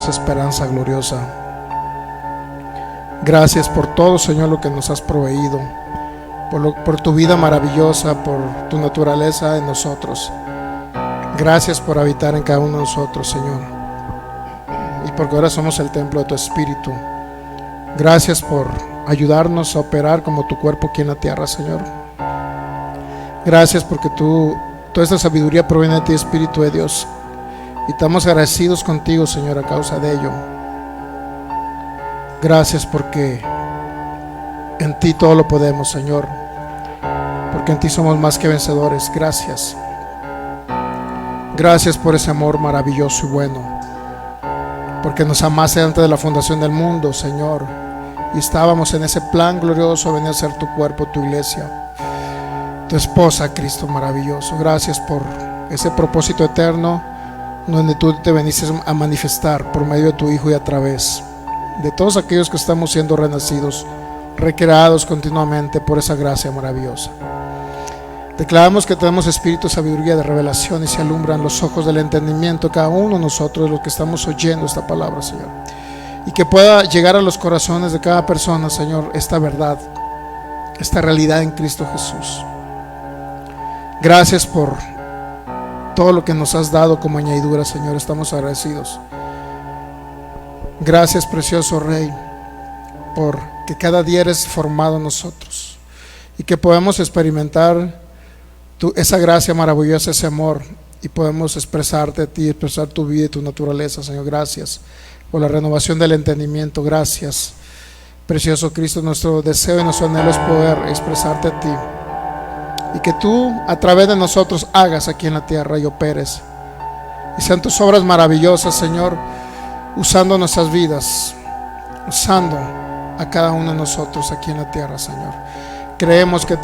esa esperanza gloriosa. Gracias por todo, Señor, lo que nos has proveído, por tu vida maravillosa, por tu naturaleza en nosotros. Gracias por habitar en cada uno de nosotros, Señor, y porque ahora somos el templo de tu Espíritu. Gracias por ayudarnos a operar como tu cuerpo aquí en la tierra, Señor. Gracias porque toda esta sabiduría proviene de ti, Espíritu de Dios, y estamos agradecidos contigo, Señor, a causa de ello. Gracias porque en ti todo lo podemos, Señor, porque en ti somos más que vencedores. Gracias. Gracias por ese amor maravilloso y bueno, porque nos amaste antes de la fundación del mundo, Señor, y estábamos en ese plan glorioso, venir a ser tu cuerpo, tu iglesia, tu esposa, Cristo maravilloso. Gracias por ese propósito eterno donde tú te veniste a manifestar por medio de tu Hijo y a través de todos aquellos que estamos siendo renacidos, recreados continuamente por esa gracia maravillosa. Declaramos que tenemos espíritu de sabiduría, de revelación, y se alumbran los ojos del entendimiento cada uno de nosotros, los que estamos oyendo esta palabra, Señor, y que pueda llegar a los corazones de cada persona, Señor, esta verdad, esta realidad en Cristo Jesús. Gracias por todo lo que nos has dado como añadidura, Señor. Estamos agradecidos. Gracias, precioso Rey, porque cada día eres formado en nosotros y que podemos experimentar esa gracia maravillosa, ese amor, y podemos expresarte a ti, expresar tu vida y tu naturaleza, Señor. Gracias por la renovación del entendimiento. Gracias, precioso Cristo. Nuestro deseo y nuestro anhelo es poder expresarte a ti, y que tú a través de nosotros hagas aquí en la tierra y operes, y sean tus obras maravillosas, Señor, usando nuestras vidas, usando a cada uno de nosotros aquí en la tierra, Señor. Creemos que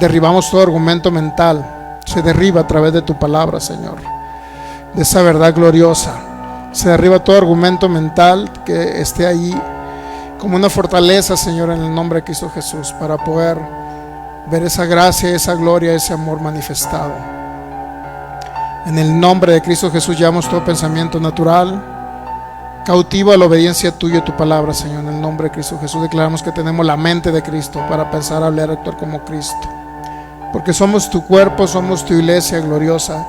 derribamos todo argumento mental. Se derriba a través de tu palabra, Señor, de esa verdad gloriosa. Se derriba todo argumento mental que esté ahí como una fortaleza, Señor, en el nombre de Cristo Jesús, para poder ver esa gracia, esa gloria, ese amor manifestado. En el nombre de Cristo Jesús llevamos todo pensamiento natural cautivo a la obediencia tuya y tu palabra, Señor. En el nombre de Cristo Jesús declaramos que tenemos la mente de Cristo para pensar, hablar, actuar como Cristo, porque somos tu cuerpo, somos tu iglesia gloriosa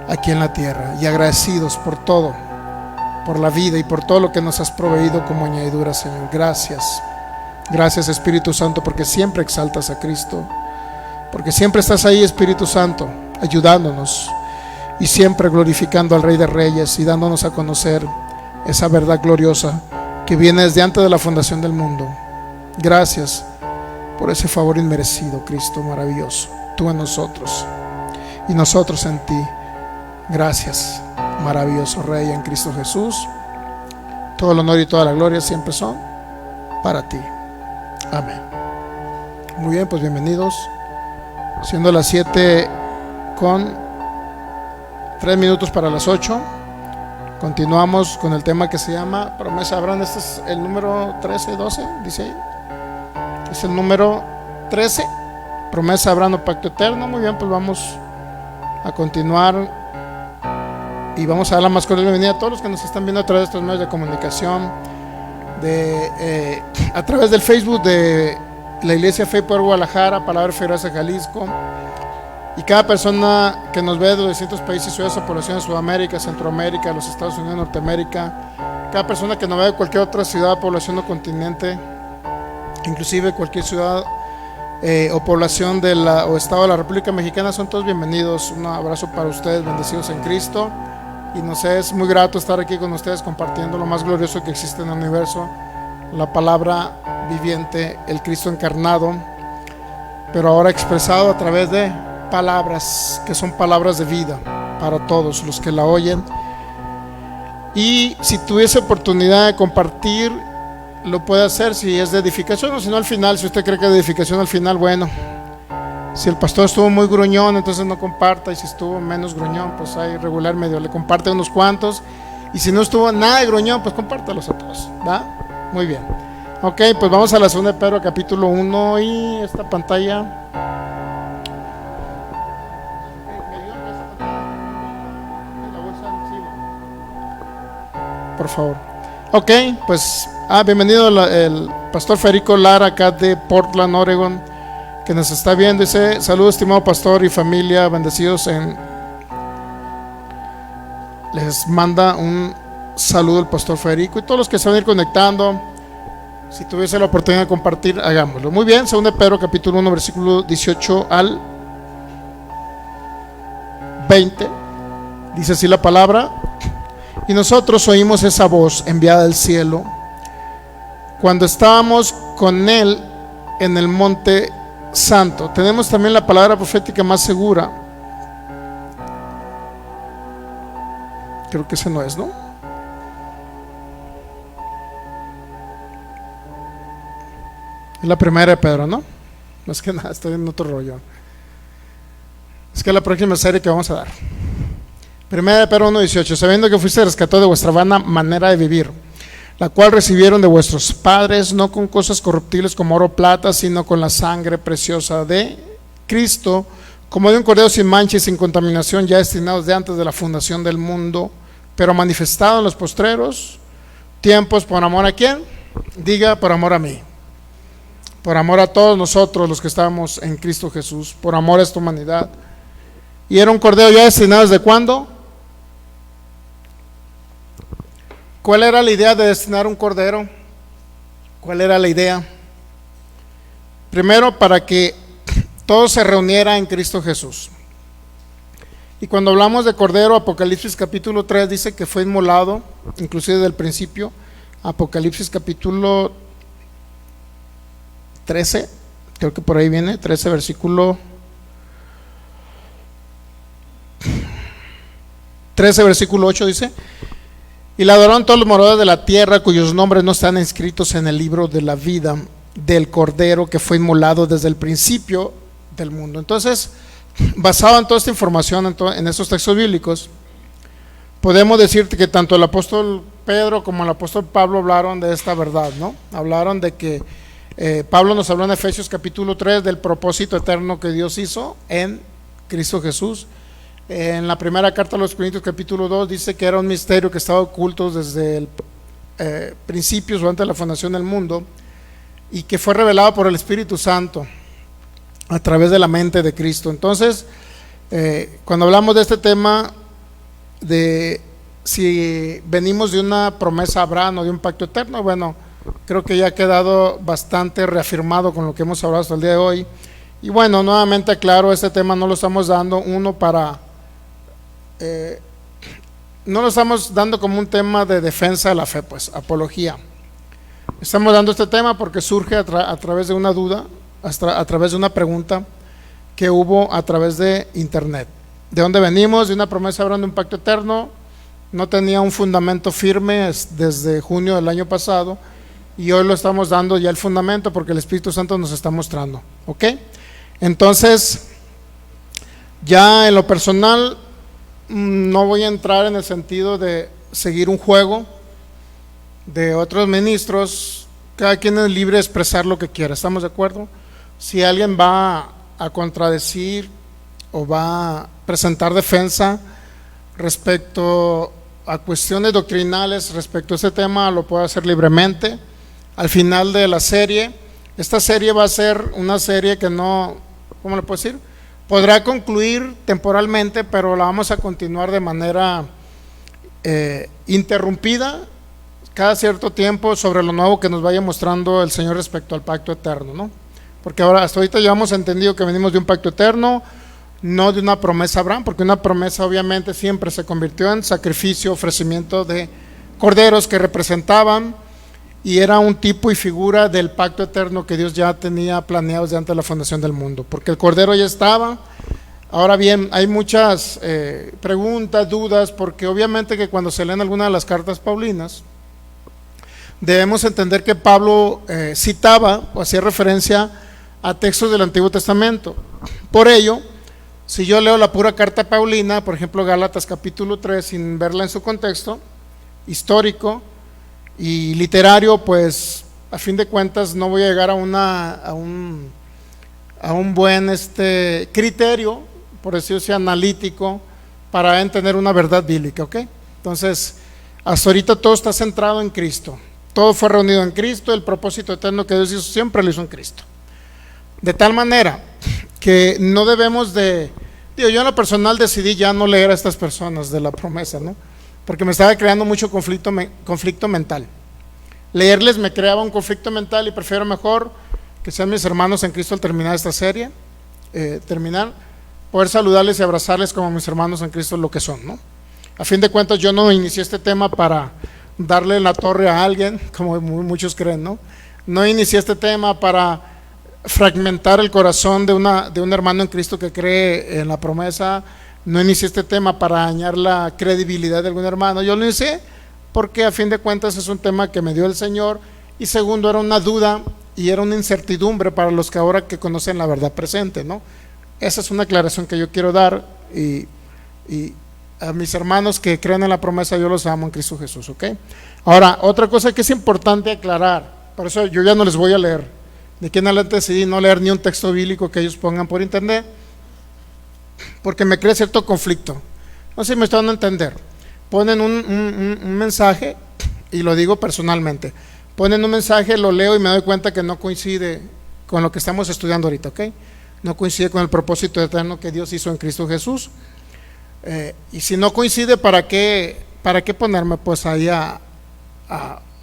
aquí en la tierra, y agradecidos por todo, por la vida y por todo lo que nos has proveído como añadidura, Señor. Gracias. Gracias, Espíritu Santo, porque siempre exaltas a Cristo, porque siempre estás ahí, Espíritu Santo, ayudándonos y siempre glorificando al Rey de Reyes y dándonos a conocer esa verdad gloriosa que viene desde antes de la fundación del mundo. Gracias por ese favor inmerecido, Cristo maravilloso, tú en nosotros y nosotros en ti. Gracias, maravilloso Rey, en Cristo Jesús. Todo el honor y toda la gloria siempre son para ti. Amén. Muy bien, pues bienvenidos. Siendo las 7 con 3 minutos para las 8, continuamos con el tema que se llama Promesa de Abraham. Este es el número 13, 12, dice ahí. Es el número 13, Promesa de Abraham, pacto eterno. Muy bien, pues vamos a continuar y vamos a dar la más cordial bienvenida a todos los que nos están viendo a través de estos medios de comunicación, a través del Facebook de la Iglesia Fe y Poder Guadalajara, Palabra Fe y Gracia Jalisco, y cada persona que nos ve de los distintos países, ciudades o poblaciones de Sudamérica, Centroamérica, los Estados Unidos, Norteamérica, cada persona que nos ve de cualquier otra ciudad, población o continente, inclusive cualquier ciudad o población o estado de la República Mexicana, son todos bienvenidos. Un abrazo para ustedes, bendecidos en Cristo, y nos es muy grato estar aquí con ustedes compartiendo lo más glorioso que existe en el universo, la palabra viviente, el Cristo encarnado, pero ahora expresado a través de palabras que son palabras de vida para todos los que la oyen. Y si tuviese oportunidad de compartir, lo puede hacer, si es de edificación, o si no al final. Si usted cree que es de edificación al final, bueno. Si el pastor estuvo muy gruñón, entonces no comparta, y si estuvo menos gruñón, pues ahí regular medio le comparte unos cuantos, y si no estuvo nada de gruñón, pues compártalos a todos, ¿va? Muy bien. Ok, pues vamos a la segunda de Pedro, capítulo 1, y esta pantalla. por favor. Ok, pues bienvenido el pastor Federico Lara, acá de Portland, Oregon, que nos está viendo. Dice: saludos, estimado pastor y familia, bendecidos les manda un saludo el pastor Federico y todos los que se van a ir conectando. Si tuviese la oportunidad de compartir, hagámoslo. Muy bien, 2 de Pedro capítulo 1 versículo 18 al 20. Dice así la palabra: y nosotros oímos esa voz enviada del cielo cuando estábamos con él en el monte santo. Tenemos también la palabra profética más segura. Creo que ese no es, ¿no? Es la primera de Pedro, ¿no? No es que nada, estoy en otro rollo. Es que la próxima serie que vamos a dar. Primera de Pedro 1:18: sabiendo que fuiste rescatados de vuestra vana manera de vivir, la cual recibieron de vuestros padres, no con cosas corruptibles como oro o plata, sino con la sangre preciosa de Cristo, como de un cordero sin mancha y sin contaminación, ya destinados de antes de la fundación del mundo, pero manifestado en los postreros tiempos. ¿Por amor a quién? Diga: por amor a mí, por amor a todos nosotros los que estamos en Cristo Jesús, por amor a esta humanidad. Y era un cordero ya destinado ¿desde cuándo? ¿Cuál era la idea de destinar un cordero? ¿Cuál era la idea? Primero, para que todo se reuniera en Cristo Jesús. Y cuando hablamos de cordero, Apocalipsis capítulo 3 dice que fue inmolado, inclusive desde el principio. Apocalipsis capítulo 13, creo que por ahí viene, 13 versículo 8 dice: y la adoraron todos los moradores de la tierra, cuyos nombres no están inscritos en el libro de la vida del cordero que fue inmolado desde el principio del mundo. Entonces, basado en toda esta información, en estos textos bíblicos, podemos decirte que tanto el apóstol Pedro como el apóstol Pablo hablaron de esta verdad, ¿no? Hablaron de que Pablo nos habló en Efesios capítulo 3 del propósito eterno que Dios hizo en Cristo Jesús. En la primera carta a los Corintios capítulo 2 dice que era un misterio que estaba oculto desde el principios o antes de la fundación del mundo, y que fue revelado por el Espíritu Santo a través de la mente de Cristo. Entonces, cuando hablamos de este tema, de si venimos de una promesa a Abraham o de un pacto eterno, bueno, creo que ya ha quedado bastante reafirmado con lo que hemos hablado hasta el día de hoy. Y bueno, nuevamente aclaro, este tema no lo estamos dando no lo estamos dando como un tema de defensa de la fe, pues, apología. Estamos dando este tema porque surge a través de una duda, a través de una pregunta que hubo a través de internet. ¿De dónde venimos? De una promesa hablando de un pacto eterno. No tenía un fundamento firme desde junio del año pasado, y hoy lo estamos dando ya el fundamento porque el Espíritu Santo nos está mostrando. ¿Ok? Entonces, ya en lo personal, no voy a entrar en el sentido de seguir un juego de otros ministros. Cada quien es libre de expresar lo que quiera, ¿estamos de acuerdo? Si alguien va a contradecir o va a presentar defensa respecto a cuestiones doctrinales respecto a este tema, lo puede hacer libremente. Al final de la serie, esta serie va a ser una serie que no, ¿cómo le puedo decir? Podrá concluir temporalmente, pero la vamos a continuar de manera interrumpida cada cierto tiempo sobre lo nuevo que nos vaya mostrando el Señor respecto al pacto eterno, ¿no? Porque ahora, hasta ahorita ya hemos entendido que venimos de un pacto eterno, no de una promesa a Abraham, porque una promesa obviamente siempre se convirtió en sacrificio, ofrecimiento de corderos que representaban y era un tipo y figura del pacto eterno que Dios ya tenía planeado desde antes de la fundación del mundo, porque el cordero ya estaba. Ahora bien, hay muchas preguntas, dudas, porque obviamente que cuando se leen algunas de las cartas paulinas, debemos entender que Pablo citaba o hacía referencia a textos del Antiguo Testamento. Por ello, si yo leo la pura carta paulina, por ejemplo Gálatas capítulo 3, sin verla en su contexto histórico y literario, pues a fin de cuentas no voy a llegar a un buen criterio, por decirlo así, analítico, para entender una verdad bíblica, ¿ok? Entonces, Hasta ahorita todo está centrado en Cristo. Todo fue reunido en Cristo. El propósito eterno que Dios hizo siempre lo hizo en Cristo. De tal manera que no debemos de... yo en lo personal decidí ya no leer a estas personas de la promesa, ¿no? Porque me estaba creando mucho conflicto mental. Leerles me creaba un conflicto mental y prefiero mejor que sean mis hermanos en Cristo al terminar esta serie, poder saludarles y abrazarles como mis hermanos en Cristo lo que son, ¿no? A fin de cuentas yo no inicié este tema para darle la torre a alguien, como muchos creen, ¿no? No inicié este tema para fragmentar el corazón de un hermano en Cristo que cree en la promesa. No inicié este tema para dañar la credibilidad de algún hermano. Yo lo inicié porque a fin de cuentas es un tema que me dio el Señor, y segundo, era una duda y era una incertidumbre para los que ahora que conocen la verdad presente, ¿no? Esa es una aclaración que yo quiero dar, y a mis hermanos que creen en la promesa yo los amo en Cristo Jesús, ¿ok? Ahora, otra cosa que es importante aclarar, por eso yo ya no les voy a leer, de aquí en adelante decidí no leer ni un texto bíblico que ellos pongan por internet, porque me crea cierto conflicto. No sé si me están dando a entender. Ponen un mensaje, y lo digo personalmente, ponen un mensaje, lo leo y me doy cuenta que no coincide con lo que estamos estudiando ahorita, ¿ok? No coincide con el propósito eterno que Dios hizo en Cristo Jesús. Y si no coincide, ¿para qué ponerme pues ahí a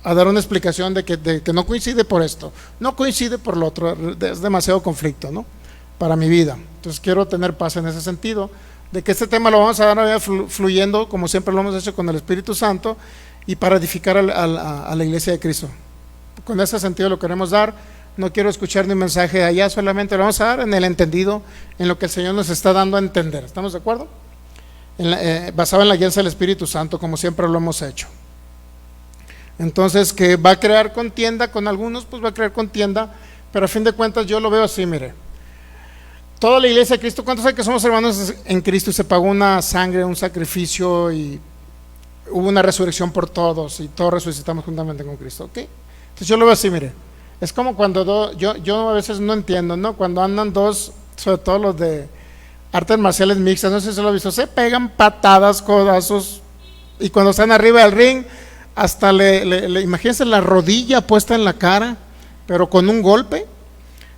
dar una explicación de que no coincide por esto, no coincide por lo otro? Es demasiado conflicto, ¿no?, para mi vida. Entonces quiero tener paz en ese sentido, de que este tema lo vamos a dar fluyendo como siempre lo hemos hecho con el Espíritu Santo, y para edificar a la iglesia de Cristo. Con ese sentido lo queremos dar. No quiero escuchar ni un mensaje de allá, solamente lo vamos a dar en el entendido, en lo que el Señor nos está dando a entender. ¿Estamos de acuerdo? Basado en la guía del Espíritu Santo, como siempre lo hemos hecho. Entonces, que va a crear contienda con algunos, pues va a crear contienda, pero a fin de cuentas yo lo veo así. Mire, toda la iglesia de Cristo, ¿cuántos saben que somos hermanos en Cristo y se pagó una sangre, un sacrificio, y hubo una resurrección por todos y todos resucitamos juntamente con Cristo? ¿Ok? Entonces yo lo veo así. Mire, es como cuando yo a veces no entiendo, ¿no? Cuando andan dos, sobre todo los de artes marciales mixtas, no sé si se lo han visto, se pegan patadas, codazos, y cuando están arriba del ring, hasta imagínense la rodilla puesta en la cara, pero con un golpe,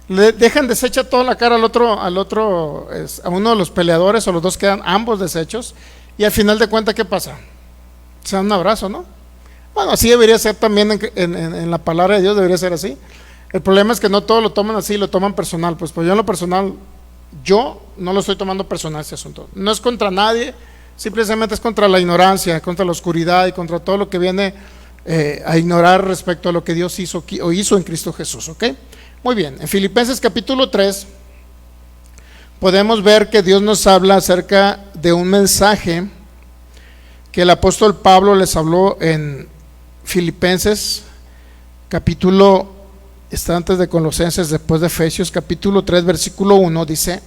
le dejan deshecha toda la cara a uno de los peleadores, o los dos quedan ambos deshechos, y al final de cuentas, ¿qué pasa? Se dan un abrazo, ¿no? Bueno, así debería ser también en la palabra de Dios, debería ser así. El problema es que no todos lo toman así, lo toman personal. Pues yo en lo personal, yo no lo estoy tomando personal este asunto. No es contra nadie, simplemente es contra la ignorancia, contra la oscuridad y contra todo lo que viene a ignorar respecto a lo que Dios hizo en Cristo Jesús, ¿ok? Muy bien, en Filipenses capítulo 3 podemos ver que Dios nos habla acerca de un mensaje que el apóstol Pablo les habló en Filipenses capítulo, está antes de Colosenses, después de Efesios, capítulo 3 versículo 1, dice: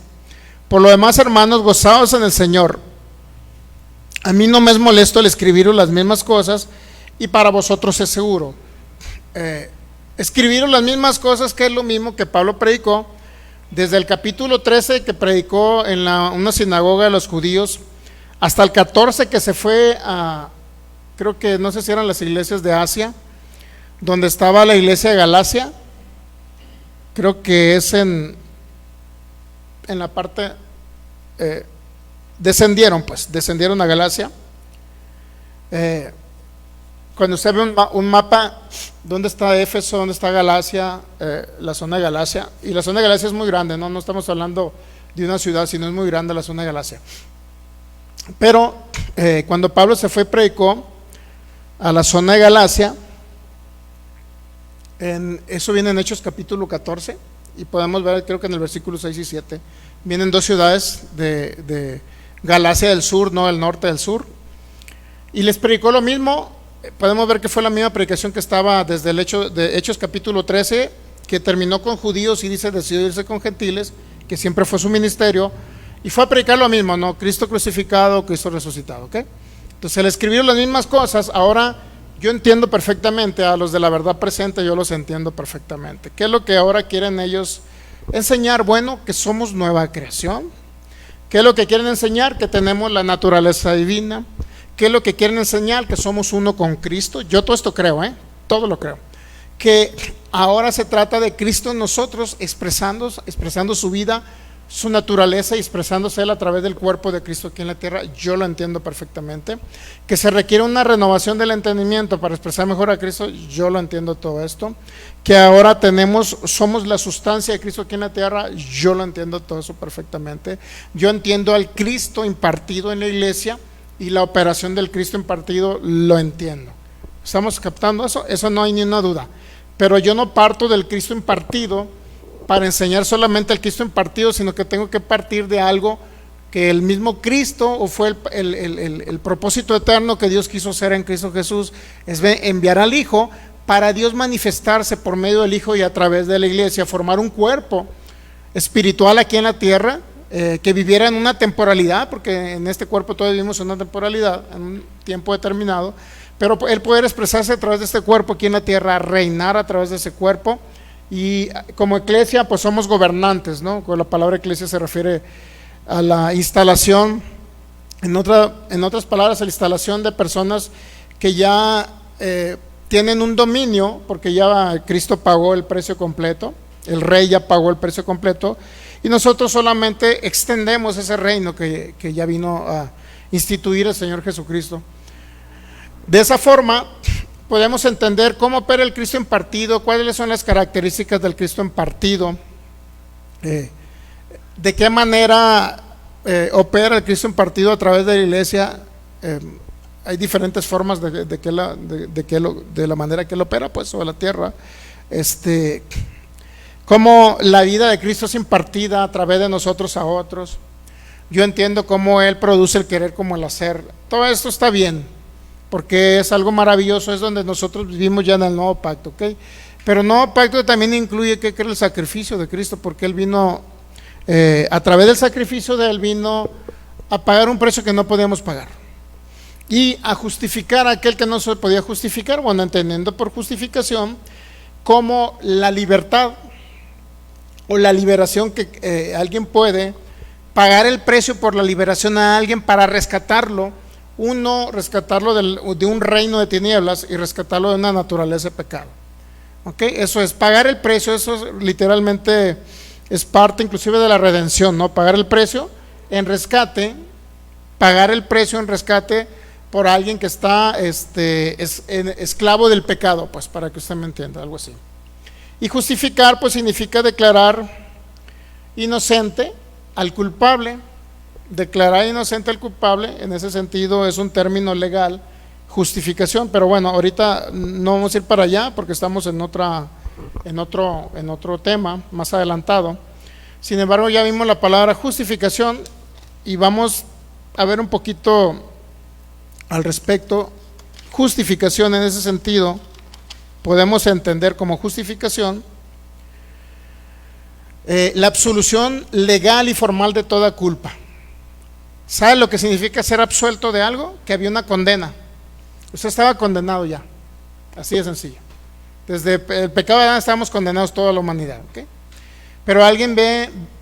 por lo demás, hermanos, gozaos en el Señor. A mí no me es molesto el escribiros las mismas cosas, y para vosotros es seguro. Escribiros las mismas cosas, que es lo mismo que Pablo predicó desde el capítulo 13, que predicó en una sinagoga de los judíos, hasta el 14, que se fue a, creo que no sé si eran las iglesias de Asia, donde estaba la iglesia de Galacia. Creo que es en la parte, descendieron a Galacia. Cuando usted ve un mapa, ¿dónde está Éfeso? ¿Dónde está Galacia? La zona de Galacia. Y la zona de Galacia es muy grande, no estamos hablando de una ciudad, sino es muy grande la zona de Galacia. Pero cuando Pablo se fue, predicó a la zona de Galacia. Eso viene en Hechos capítulo 14, y podemos ver, creo que en el versículo 6 y 7 vienen dos ciudades de Galacia del sur, no del norte, del sur, y les predicó lo mismo. Podemos ver que fue la misma predicación que estaba desde el Hechos capítulo 13, que terminó con judíos y decidió irse con gentiles, que siempre fue su ministerio, y fue a predicar lo mismo, ¿no? Cristo crucificado, Cristo resucitado, ¿ok? Entonces, al escribir las mismas cosas, ahora yo entiendo perfectamente a los de la verdad presente, yo los entiendo perfectamente. ¿Qué es lo que ahora quieren ellos enseñar? Bueno, que somos nueva creación. ¿Qué es lo que quieren enseñar? Que tenemos la naturaleza divina. ¿Qué es lo que quieren enseñar? Que somos uno con Cristo. Yo todo esto creo, todo lo creo. Que ahora se trata de Cristo en nosotros expresando su vida, su naturaleza y expresándose Él a través del cuerpo de Cristo aquí en la tierra. Yo lo entiendo perfectamente. Que se requiere una renovación del entendimiento para expresar mejor a Cristo. Yo lo entiendo todo esto. Que ahora somos la sustancia de Cristo aquí en la tierra. Yo lo entiendo todo eso perfectamente. Yo entiendo al Cristo impartido en la iglesia y la operación del Cristo impartido, lo entiendo. ¿Estamos captando eso? Eso no hay ni una duda. Pero yo no parto del Cristo impartido para enseñar solamente el Cristo impartido, sino que tengo que partir de algo que el mismo Cristo, o fue el propósito eterno que Dios quiso hacer en Cristo Jesús, es enviar al Hijo para Dios manifestarse por medio del Hijo y a través de la iglesia, formar un cuerpo espiritual aquí en la tierra, que viviera en una temporalidad, porque en este cuerpo todos vivimos en una temporalidad, en un tiempo determinado, pero el poder expresarse a través de este cuerpo aquí en la tierra, reinar a través de ese cuerpo. Y como iglesia pues somos gobernantes, ¿no? Con la palabra iglesia se refiere a la instalación, en otras palabras, a la instalación de personas que ya tienen un dominio, porque ya Cristo pagó el precio completo, el rey ya pagó el precio completo, y nosotros solamente extendemos ese reino que ya vino a instituir el Señor Jesucristo. De esa forma podemos entender cómo opera el Cristo impartido, cuáles son las características del Cristo impartido, de qué manera opera el Cristo impartido a través de la iglesia. Hay diferentes formas de la manera que él opera pues sobre la tierra. Cómo la vida de Cristo es impartida a través de nosotros a otros. Yo entiendo cómo él produce el querer como el hacer. Todo esto está bien, porque es algo maravilloso, es donde nosotros vivimos ya en el nuevo pacto, ¿ok? Pero el nuevo pacto también incluye que el sacrificio de Cristo, porque él vino, a través del sacrificio de él vino a pagar un precio que no podíamos pagar y a justificar a aquel que no se podía justificar, bueno, entendiendo por justificación como la libertad o la liberación que alguien puede pagar el precio por la liberación a alguien para rescatarlo. Rescatarlo de un reino de tinieblas y rescatarlo de una naturaleza de pecado. ¿Ok? Eso es pagar el precio, eso literalmente es parte inclusive de la redención, ¿no? Pagar el precio en rescate, por alguien que está esclavo del pecado, pues para que usted me entienda, algo así. Y justificar pues significa declarar inocente al culpable. Declarar inocente al culpable, en ese sentido es un término legal, justificación, pero bueno, ahorita no vamos a ir para allá porque estamos en otro tema más adelantado. Sin embargo, ya vimos la palabra justificación y vamos a ver un poquito al respecto. Justificación, en ese sentido podemos entender como justificación la absolución legal y formal de toda culpa. ¿Sabe lo que significa ser absuelto de algo? Que había una condena. Usted estaba condenado ya. Así de sencillo. Desde el pecado de Adán estábamos condenados toda la humanidad, ¿okay? Pero alguien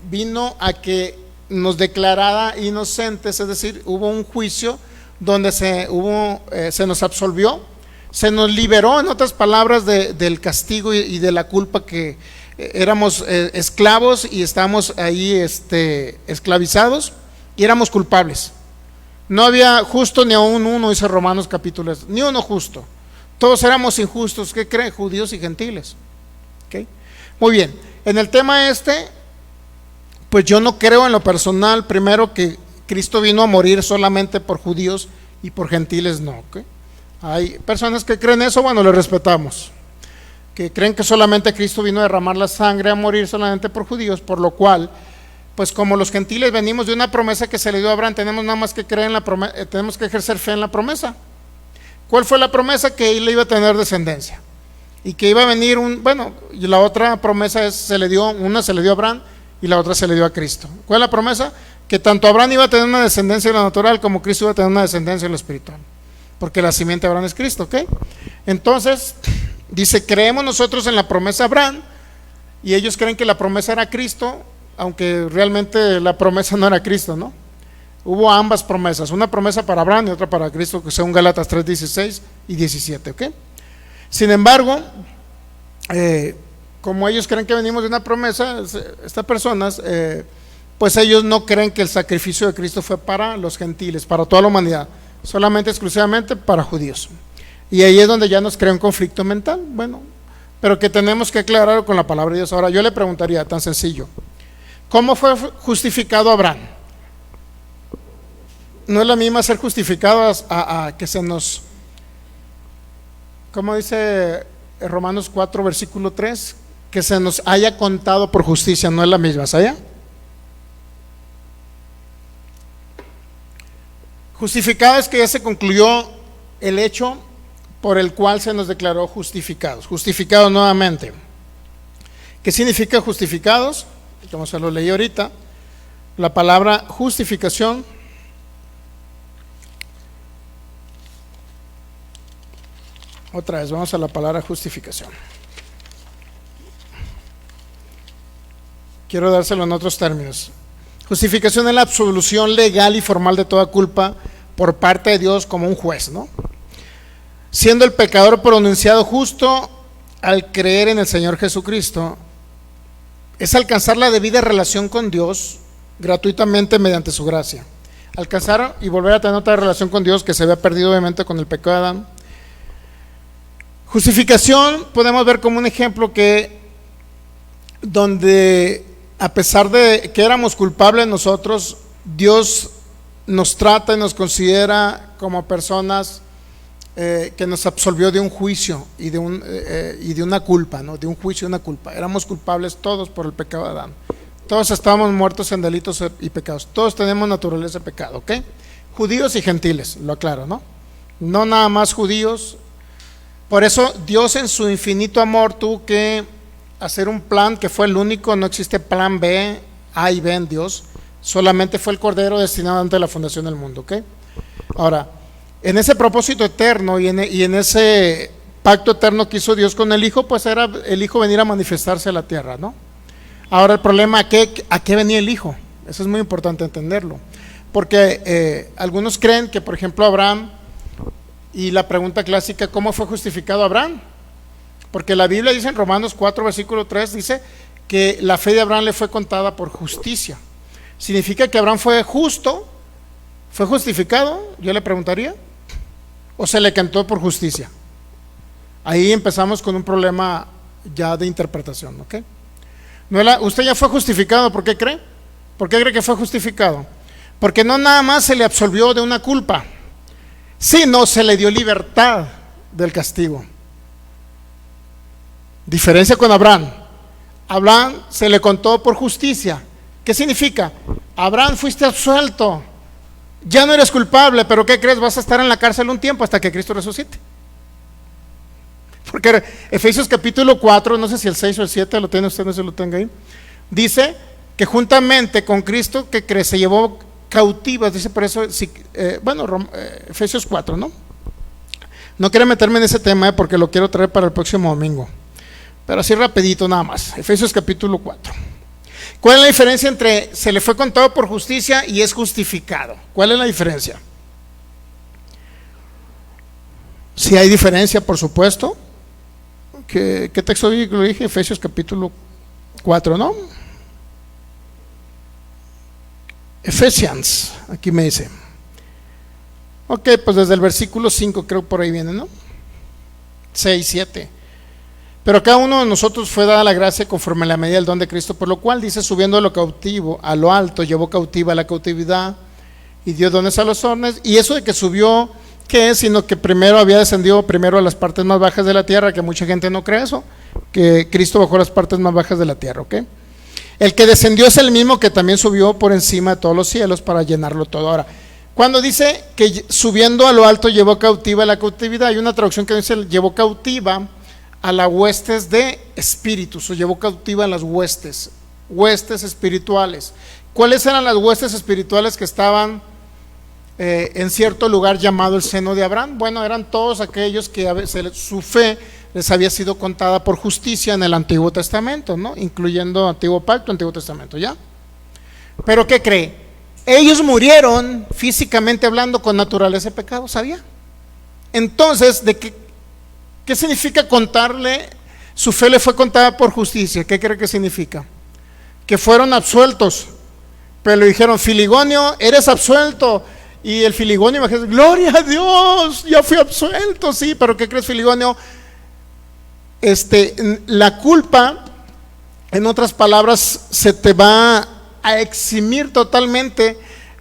vino a que nos declarara inocentes, es decir, hubo un juicio donde se nos absolvió, se nos liberó, en otras palabras, del castigo y de la culpa que éramos esclavos y estábamos ahí esclavizados. Y éramos culpables. No había justo ni aún uno, dice Romanos capítulo, ni uno justo. Todos éramos injustos. ¿Qué creen? Judíos y gentiles. ¿Okay? Muy bien. En el tema pues yo no creo en lo personal, primero, que Cristo vino a morir solamente por judíos y por gentiles no. ¿Okay? Hay personas que creen eso, bueno, lo respetamos. Que creen que solamente Cristo vino a derramar la sangre, a morir solamente por judíos, por lo cual pues como los gentiles venimos de una promesa que se le dio a Abraham, tenemos nada más que creer en la promesa, tenemos que ejercer fe en la promesa. ¿Cuál fue la promesa? Que él iba a tener descendencia y que iba a venir y la otra promesa se le dio a Abraham y la otra se le dio a Cristo. ¿Cuál es la promesa? Que tanto Abraham iba a tener una descendencia en lo natural como Cristo iba a tener una descendencia en lo espiritual, porque la simiente de Abraham es Cristo, ¿ok? Entonces dice, creemos nosotros en la promesa de Abraham y ellos creen que la promesa era Cristo, aunque realmente la promesa no era Cristo, ¿no? Hubo ambas promesas, una promesa para Abraham y otra para Cristo, que según Gálatas 3:16 y 17, ¿ok? Sin embargo, como ellos creen que venimos de una promesa, estas personas, pues ellos no creen que el sacrificio de Cristo fue para los gentiles, para toda la humanidad, solamente exclusivamente para judíos. Y ahí es donde ya nos crea un conflicto mental, bueno, pero que tenemos que aclarar con la palabra de Dios. Ahora yo le preguntaría, tan sencillo, ¿cómo fue justificado Abraham? No es la misma ser justificado a que se nos, como dice Romanos 4 versículo 3, que se nos haya contado por justicia, no es la misma, ¿sabía? Justificado es que ya se concluyó el hecho por el cual se nos declaró justificados. Justificados nuevamente. ¿Qué significa justificados? Como se lo leí ahorita, la palabra justificación otra vez, vamos a la palabra justificación. Quiero dárselo en otros términos. Justificación es la absolución legal y formal de toda culpa por parte de Dios como un juez, ¿no? Siendo el pecador pronunciado justo al creer en el Señor Jesucristo, es alcanzar la debida relación con Dios gratuitamente mediante su gracia. Alcanzar y volver a tener otra relación con Dios que se había perdido obviamente con el pecado de Adán. Justificación podemos ver como un ejemplo que donde a pesar de que éramos culpables nosotros, Dios nos trata y nos considera como personas que nos absolvió de un juicio y de una culpa, ¿no? De un juicio y una culpa. Éramos culpables todos por el pecado de Adán. Todos estábamos muertos en delitos y pecados. Todos tenemos naturaleza de pecado, ¿ok? Judíos y gentiles, lo aclaro, ¿no? No nada más judíos. Por eso Dios en su infinito amor tuvo que hacer un plan que fue el único, no existe plan B, A y B en Dios, solamente fue el Cordero destinado antes de la fundación del mundo, ¿ok? Ahora, en ese propósito eterno y en ese pacto eterno que hizo Dios con el Hijo, pues era el Hijo venir a manifestarse a la tierra, ¿no? Ahora el problema, ¿a qué venía el Hijo? Eso es muy importante entenderlo, porque algunos creen que, por ejemplo, Abraham, y la pregunta clásica, ¿cómo fue justificado Abraham? Porque la Biblia dice en Romanos 4 versículo 3, dice que la fe de Abraham le fue contada por justicia. ¿Significa que Abraham fue justo? ¿Fue justificado? Yo le preguntaría. ¿O se le cantó por justicia? Ahí empezamos con un problema ya de interpretación, ¿ok? Usted ya fue justificado, ¿por qué cree? ¿Por qué cree que fue justificado? Porque no nada más se le absolvió de una culpa, sino se le dio libertad del castigo. Diferencia con Abraham. Abraham se le contó por justicia. ¿Qué significa? Abraham, fuiste absuelto, ya no eres culpable, pero ¿qué crees? Vas a estar en la cárcel un tiempo hasta que Cristo resucite. Porque Efesios capítulo 4, no sé si el 6 o el 7 lo tiene usted, no se lo tenga ahí, dice que juntamente con Cristo, que cree, se llevó cautivas, dice por eso, Efesios 4, ¿no? No quiero meterme en ese tema porque lo quiero traer para el próximo domingo, pero así rapidito nada más. Efesios capítulo 4. ¿Cuál es la diferencia entre se le fue contado por justicia y es justificado? ¿Cuál es la diferencia? Si hay diferencia, por supuesto. ¿Qué texto lo dije? Efesios capítulo 4, ¿no? Ephesians, aquí me dice. Ok, pues desde el versículo 5 creo por ahí viene, ¿no? 6, 7. Pero a cada uno de nosotros fue dada la gracia conforme a la medida del don de Cristo, por lo cual dice, subiendo a lo cautivo, a lo alto, llevó cautiva la cautividad y dio dones a los hombres. Y eso de que subió, ¿qué es? Sino que primero había descendido primero a las partes más bajas de la tierra, que mucha gente no cree eso, que Cristo bajó a las partes más bajas de la tierra, ¿ok? El que descendió es el mismo que también subió por encima de todos los cielos para llenarlo todo. Ahora, cuando dice que subiendo a lo alto llevó cautiva la cautividad, hay una traducción que dice llevó cautiva a las huestes de espíritus, o llevó cautiva a las huestes espirituales. ¿Cuáles eran las huestes espirituales que estaban en cierto lugar llamado el seno de Abraham? Bueno, eran todos aquellos que su fe les había sido contada por justicia en el Antiguo Testamento, ¿no? Incluyendo Antiguo Pacto, Antiguo Testamento, ¿ya? Pero ¿qué cree? ellos murieron físicamente hablando con naturaleza de pecado, ¿sabía? Entonces, ¿qué significa contarle? Su fe le fue contada por justicia. ¿Qué cree que significa? Que fueron absueltos, pero le dijeron: Filigonio, eres absuelto. Y el Filigonio, imagínate, gloria a Dios, ya fui absuelto. Sí, pero ¿qué crees, Filigonio? La culpa, en otras palabras, se te va a eximir totalmente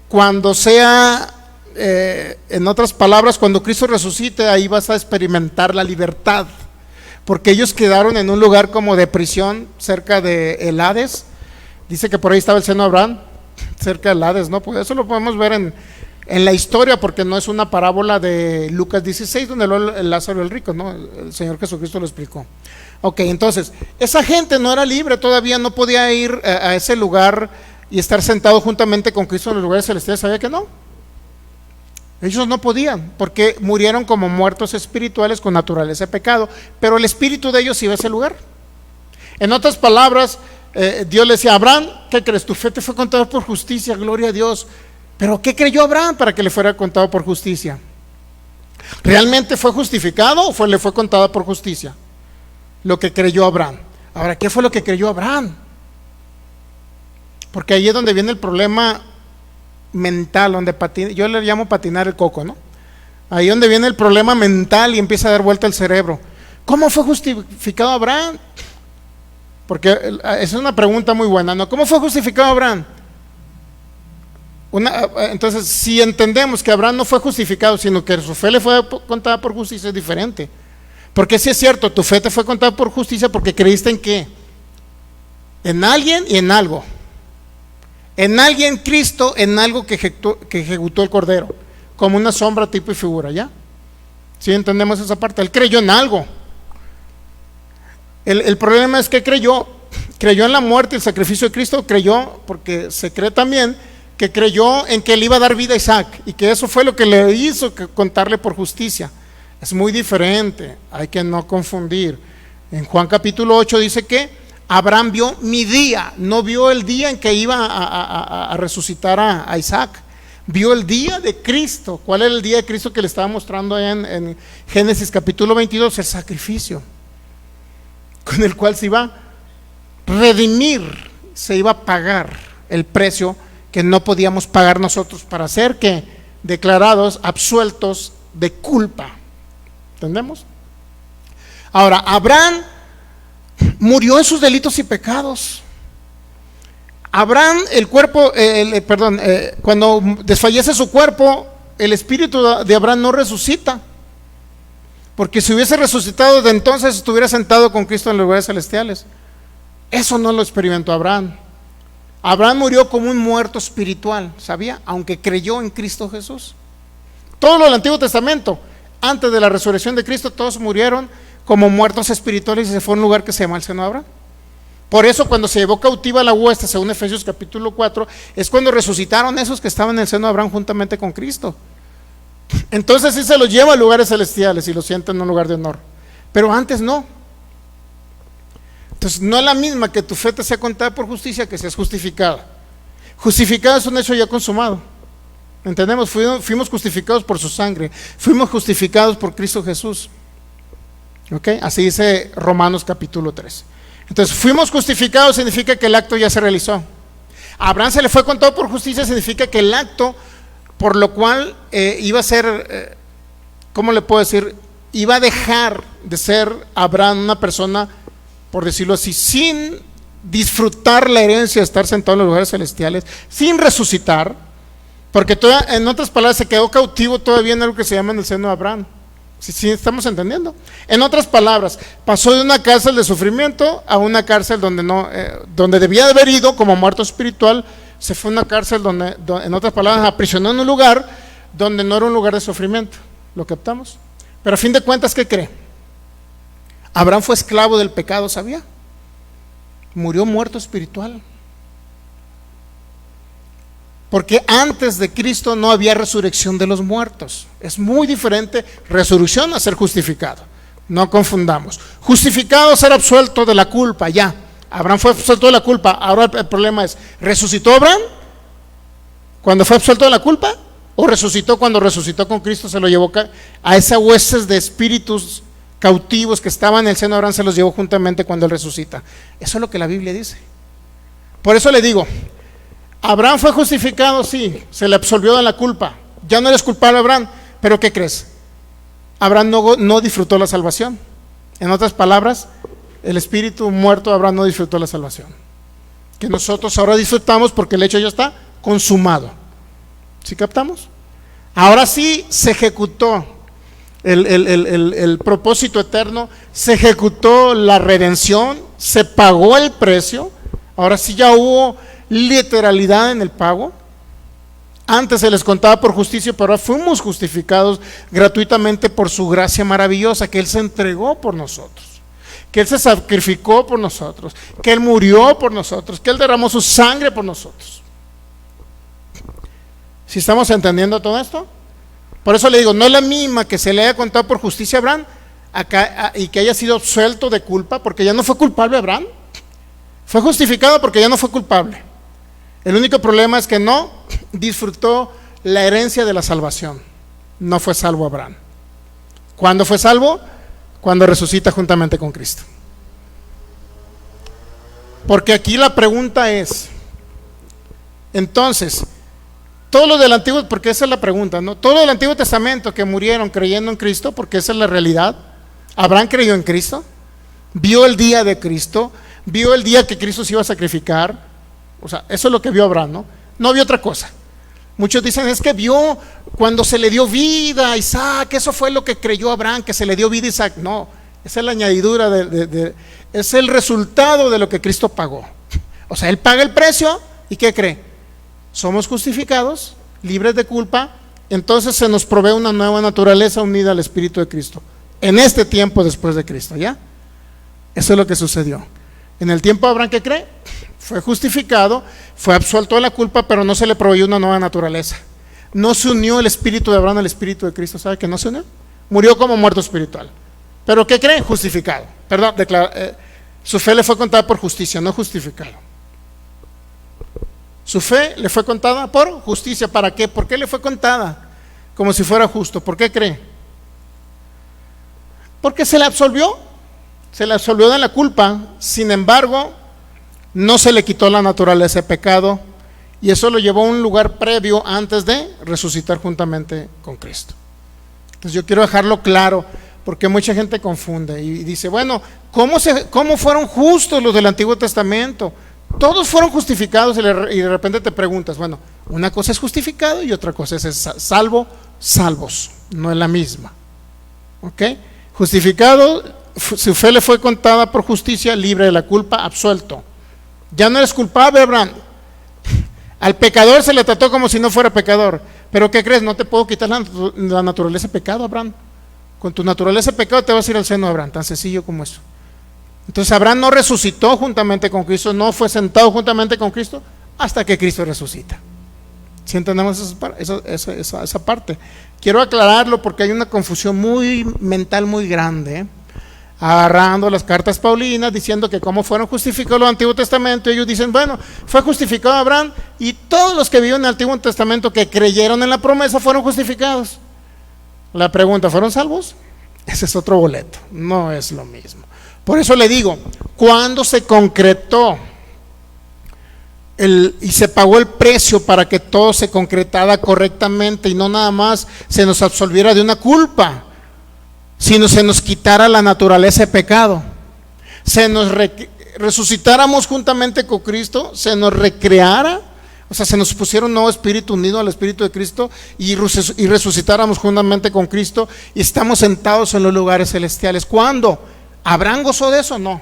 cuando sea, en otras palabras, cuando Cristo resucite. Ahí vas a experimentar la libertad, porque ellos quedaron en un lugar como de prisión cerca de el Hades. Dice que por ahí estaba el seno de Abraham, cerca del Hades, ¿no? Pues eso lo podemos ver en la historia, porque no es una parábola de Lucas 16 donde el Lázaro el rico, ¿no? El Señor Jesucristo lo explicó. Ok, entonces esa gente no era libre todavía, no podía ir a ese lugar y estar sentado juntamente con Cristo en los lugares celestiales. ¿Sabía que no? Ellos no podían, porque murieron como muertos espirituales con naturaleza de pecado, pero el espíritu de ellos iba a ese lugar. En otras palabras, Dios le decía a Abraham: ¿qué crees? Tu fe te fue contada por justicia, gloria a Dios. Pero ¿qué creyó Abraham para que le fuera contado por justicia? ¿Realmente fue justificado o le fue contada por justicia lo que creyó Abraham? Ahora, ¿qué fue lo que creyó Abraham? Porque ahí es donde viene el problema mental, donde yo le llamo patinar el coco, ¿no? Ahí es donde viene el problema mental y empieza a dar vuelta el cerebro. ¿Cómo fue justificado Abraham? Porque esa es una pregunta muy buena, ¿no? ¿Cómo fue justificado Abraham? Entonces, si entendemos que Abraham no fue justificado, sino que su fe le fue contada por justicia, es diferente. Porque si es cierto, tu fe te fue contada por justicia porque creíste en ¿qué? En alguien y en algo. En alguien, Cristo, en algo que ejecutó el Cordero, como una sombra, tipo y figura, ¿ya? ¿Sí entendemos esa parte? Él creyó en algo. El problema es que creyó en la muerte y el sacrificio de Cristo. Creyó, porque se cree también que creyó en que le iba a dar vida a Isaac, y que eso fue lo que le hizo contarle por justicia. Es muy diferente, hay que no confundir. En Juan capítulo 8 dice que Abraham vio mi día, no vio el día en que iba a resucitar a Isaac, vio el día de Cristo. ¿Cuál era el día de Cristo que le estaba mostrando allá en Génesis capítulo 22? El sacrificio con el cual se iba a redimir, se iba a pagar el precio que no podíamos pagar nosotros para ser que declarados absueltos de culpa. ¿Entendemos? Ahora, Abraham murió en sus delitos y pecados. Abraham, cuando desfallece su cuerpo, el espíritu de Abraham no resucita, porque si hubiese resucitado de entonces estuviera sentado con Cristo en los lugares celestiales. Eso no lo experimentó Abraham. Abraham murió como un muerto espiritual, ¿sabía? Aunque creyó en Cristo Jesús. Todo lo del Antiguo Testamento, antes de la resurrección de Cristo, todos murieron como muertos espirituales y se fue a un lugar que se llama el seno de Abraham. Por eso cuando se llevó cautiva la hueste, según Efesios capítulo 4, es cuando resucitaron esos que estaban en el seno de Abraham juntamente con Cristo. Entonces sí se los lleva a lugares celestiales y los sienta en un lugar de honor, pero antes no. Entonces no es la misma que tu fe te sea contada por justicia que seas justificada. Justificada es un hecho ya consumado. ¿Entendemos? Fuimos justificados por su sangre, fuimos justificados por Cristo Jesús. ¿Ok? Así dice Romanos capítulo 3. Entonces, fuimos justificados significa que el acto ya se realizó. A Abraham se le fue contado por justicia significa que el acto por lo cual iba a ser, ¿cómo le puedo decir? Iba a dejar de ser Abraham una persona, por decirlo así, sin disfrutar la herencia de estar sentado en los lugares celestiales, sin resucitar, porque en otras palabras se quedó cautivo todavía en algo que se llama en el seno de Abraham. ¿Sí estamos entendiendo? En otras palabras, pasó de una cárcel de sufrimiento a una cárcel donde debía de haber ido como muerto espiritual. Se fue a una cárcel donde, en otras palabras, aprisionó en un lugar donde no era un lugar de sufrimiento. ¿Lo captamos? Pero a fin de cuentas, ¿qué cree? Abraham fue esclavo del pecado, ¿sabía? Murió muerto espiritual. Porque antes de Cristo no había resurrección de los muertos. Es muy diferente resurrección a ser justificado. No confundamos. Justificado, ser absuelto de la culpa, ya. Abraham fue absuelto de la culpa. Ahora el problema es, ¿resucitó Abraham? ¿Cuando fue absuelto de la culpa? ¿O resucitó cuando resucitó con Cristo? Se lo llevó a esas huestes de espíritus cautivos que estaban en el seno de Abraham, se los llevó juntamente cuando él resucita. Eso es lo que la Biblia dice. Por eso le digo, Abraham fue justificado, sí, se le absolvió de la culpa. Ya no eres culpable, Abraham, pero ¿qué crees? Abraham no disfrutó la salvación. En otras palabras, el espíritu muerto de Abraham no disfrutó la salvación, que nosotros ahora disfrutamos porque el hecho ya está consumado. ¿Sí captamos? Ahora sí se ejecutó el propósito eterno, se ejecutó la redención, se pagó el precio. Ahora sí ya hubo literalidad en el pago. Antes se les contaba por justicia, pero ahora fuimos justificados gratuitamente por su gracia maravillosa, que Él se entregó por nosotros, que Él se sacrificó por nosotros, que Él murió por nosotros, que Él derramó su sangre por nosotros. ¿Sí estamos entendiendo todo esto? Por eso le digo, no es la misma que se le haya contado por justicia a Abraham y que haya sido absuelto de culpa, porque ya no fue culpable Abraham. Fue justificado porque ya no fue culpable. El único problema es que no disfrutó la herencia de la salvación. No fue salvo Abraham. ¿Cuándo fue salvo? Cuando resucita juntamente con Cristo. Porque aquí la pregunta es, entonces, todos los del Antiguo, porque esa es la pregunta, ¿no? Todos los del Antiguo Testamento que murieron creyendo en Cristo, porque esa es la realidad. Abraham creyó en Cristo, vio el día de Cristo, vio el día que Cristo se iba a sacrificar. O sea, eso es lo que vio Abraham, ¿no? No vio otra cosa. Muchos dicen, es que vio cuando se le dio vida a Isaac, eso fue lo que creyó Abraham, que se le dio vida a Isaac. No, esa es la añadidura, es el resultado de lo que Cristo pagó. O sea, Él paga el precio, ¿y qué cree? Somos justificados, libres de culpa, entonces se nos provee una nueva naturaleza unida al Espíritu de Cristo. En este tiempo después de Cristo, ¿ya? Eso es lo que sucedió. En el tiempo de Abraham, ¿qué cree? Fue justificado, fue absuelto de la culpa, pero no se le proveyó una nueva naturaleza. No se unió el espíritu de Abraham al espíritu de Cristo. ¿Sabe que no se unió? Murió como muerto espiritual. ¿Pero qué cree? Justificado. Perdón, su fe le fue contada por justicia, no justificado. Su fe le fue contada por justicia. ¿Para qué? ¿Por qué le fue contada? Como si fuera justo. ¿Por qué cree? Porque se le absolvió. Se le absolvió de la culpa. Sin embargo, no se le quitó la naturaleza de pecado, y eso lo llevó a un lugar previo antes de resucitar juntamente con Cristo. Entonces yo quiero dejarlo claro, porque mucha gente confunde y dice, bueno, ¿cómo fueron justos los del Antiguo Testamento? Todos fueron justificados, y de repente te preguntas, bueno, una cosa es justificado y otra cosa es salvos, no es la misma. ¿Ok? Justificado, su fe le fue contada por justicia, libre de la culpa, absuelto. Ya no eres culpable, Abraham. Al pecador se le trató como si no fuera pecador. Pero ¿qué crees? No te puedo quitar la naturaleza de pecado, Abraham. Con tu naturaleza de pecado te vas a ir al seno de Abraham, tan sencillo como eso. Entonces Abraham no resucitó juntamente con Cristo, no fue sentado juntamente con Cristo hasta que Cristo resucita. ¿Sí entendemos esa parte? Quiero aclararlo porque hay una confusión mental muy grande, ¿eh? Agarrando las cartas paulinas, diciendo que cómo fueron justificados los Antiguo Testamento. Ellos dicen, bueno, fue justificado Abraham, y todos los que vivieron en el Antiguo Testamento que creyeron en la promesa fueron justificados. La pregunta, ¿fueron salvos? Ese es otro boleto, no es lo mismo. Por eso le digo, ¿cuándo se concretó y se pagó el precio para que todo se concretara correctamente y no nada más se nos absolviera de una culpa, sino se nos quitara la naturaleza de pecado, se nos resucitáramos juntamente con Cristo, se nos recreara, o sea, se nos pusiera un nuevo espíritu unido al espíritu de Cristo y resucitáramos juntamente con Cristo y estamos sentados en los lugares celestiales? ¿Cuándo? ¿Abraham gozó de eso? No,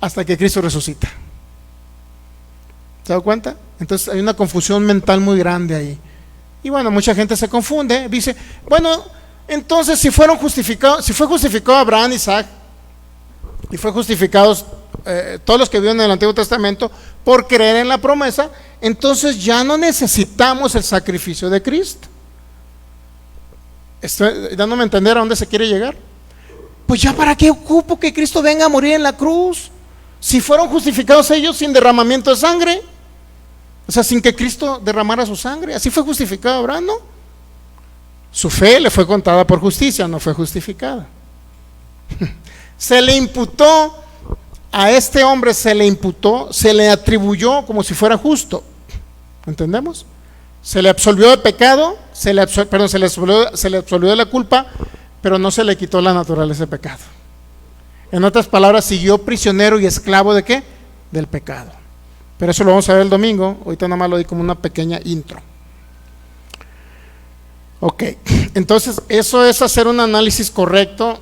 hasta que Cristo resucita. ¿Se da cuenta? Entonces hay una confusión mental muy grande ahí. Y bueno, mucha gente se confunde, dice, bueno, entonces si fue justificado Abraham, Isaac, y fue justificados todos los que vivieron en el Antiguo Testamento por creer en la promesa, entonces ya no necesitamos el sacrificio de Cristo. ¿Estoy dándome a entender a dónde se quiere llegar? Pues ya, ¿para qué ocupo que Cristo venga a morir en la cruz? Si fueron justificados ellos sin derramamiento de sangre. O sea, sin que Cristo derramara su sangre. Así fue justificado Abraham, ¿no? Su fe le fue contada por justicia, no fue justificada. Se le imputó a este hombre, se le atribuyó como si fuera justo. ¿Entendemos? Se le absolvió de pecado, se le absolvió de la culpa, pero no se le quitó la naturaleza de pecado. En otras palabras, siguió prisionero y esclavo ¿de qué? Del pecado. Pero eso lo vamos a ver el domingo. Ahorita nada más lo di como una pequeña intro. Ok, entonces eso es hacer un análisis correcto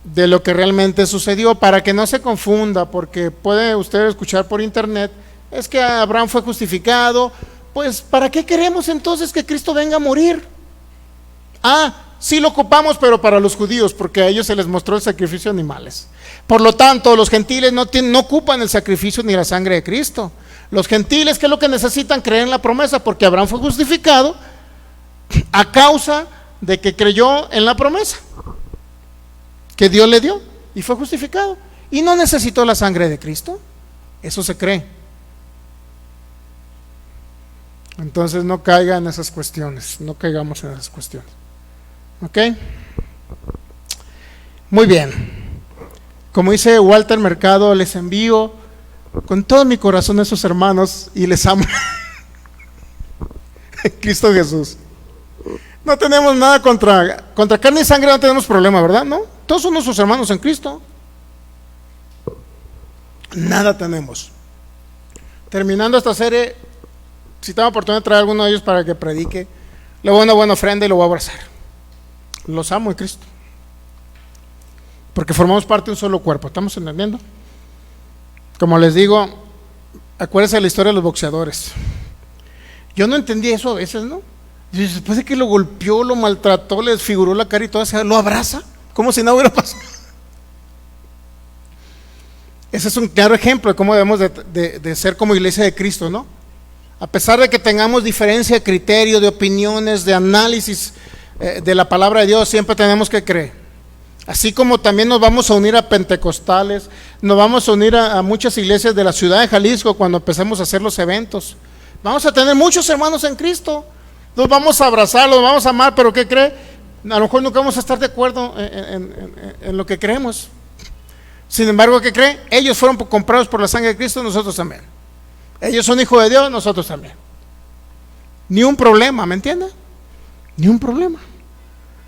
de lo que realmente sucedió, para que no se confunda, porque puede usted escuchar por internet, es que Abraham fue justificado. Pues ¿para qué queremos entonces que Cristo venga a morir? Sí lo ocupamos, pero para los judíos, porque a ellos se les mostró el sacrificio de animales. Por lo tanto, los gentiles no ocupan el sacrificio ni la sangre de Cristo. Los gentiles, ¿qué es lo que necesitan? Creer en la promesa, porque Abraham fue justificado a causa de que creyó en la promesa que Dios le dio, y fue justificado, y no necesitó la sangre de Cristo. Eso se cree. Entonces no caiga en esas cuestiones, no caigamos en esas cuestiones. ¿Ok? Muy bien. Como dice Walter Mercado, les envío con todo mi corazón a esos hermanos y les amo. Cristo Jesús. No tenemos nada contra carne y sangre, no tenemos problema, ¿verdad? ¿No? Todos son nuestros hermanos en Cristo. Nada tenemos. Terminando esta serie, si tengo oportunidad de traer a alguno de ellos para que predique, le voy a una buena ofrenda y lo voy a abrazar. Los amo en Cristo, porque formamos parte de un solo cuerpo. ¿Estamos entendiendo? Como les digo, acuérdense de la historia de los boxeadores. Yo no entendí eso a veces, ¿no? Y después de que lo golpeó, lo maltrató, le desfiguró la cara y todo, lo abraza como si nada hubiera pasado. Ese es un claro ejemplo de cómo debemos de ser como iglesia de Cristo, ¿no? A pesar de que tengamos diferencia de criterio, de opiniones, de análisis de la palabra de Dios, siempre tenemos que creer. Así como también nos vamos a unir a pentecostales, nos vamos a unir a muchas iglesias de la ciudad de Jalisco cuando empecemos a hacer los eventos. Vamos a tener muchos hermanos en Cristo, los vamos a abrazar, los vamos a amar, pero ¿qué cree? A lo mejor nunca vamos a estar de acuerdo en lo que creemos. Sin embargo, ¿qué cree? Ellos fueron comprados por la sangre de Cristo, nosotros también. Ellos son hijos de Dios, nosotros también. Ni un problema, ¿me entiende? Ni un problema.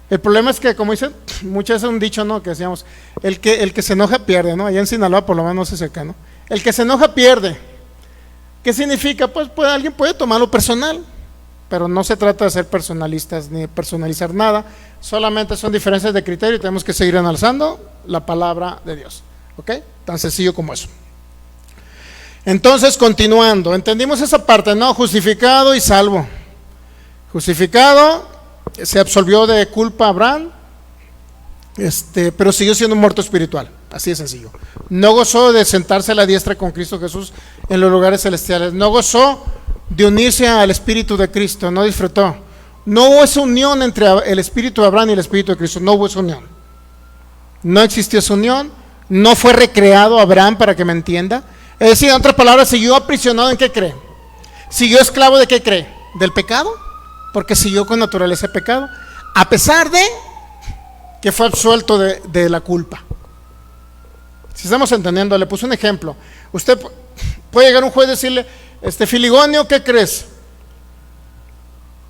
El problema es que, como dicen, muchas veces un dicho, ¿no? Que decíamos, el que se enoja pierde, ¿no? Allá en Sinaloa por lo menos no se seca, ¿no? El que se enoja pierde. ¿Qué significa? Pues alguien puede tomarlo personal, pero no se trata de ser personalistas ni de personalizar nada, solamente son diferencias de criterio y tenemos que seguir analizando la palabra de Dios. ¿Ok? Tan sencillo como eso. Entonces, continuando, entendimos esa parte, ¿no? Justificado y salvo. Justificado, se absolvió de culpa a Abraham, pero siguió siendo un muerto espiritual, así de sencillo. No gozó de sentarse a la diestra con Cristo Jesús en los lugares celestiales, no gozó de unirse al Espíritu de Cristo, no disfrutó. No hubo esa unión entre el Espíritu de Abraham y el Espíritu de Cristo, no hubo esa unión. No existió esa unión, no fue recreado Abraham, para que me entienda. Es decir, en otras palabras, siguió aprisionado en qué cree. Siguió esclavo de qué cree, del pecado, porque siguió con naturaleza de pecado, a pesar de que fue absuelto de la culpa. Si estamos entendiendo, le puse un ejemplo. Usted puede llegar a un juez y decirle, Filigonio, ¿qué crees?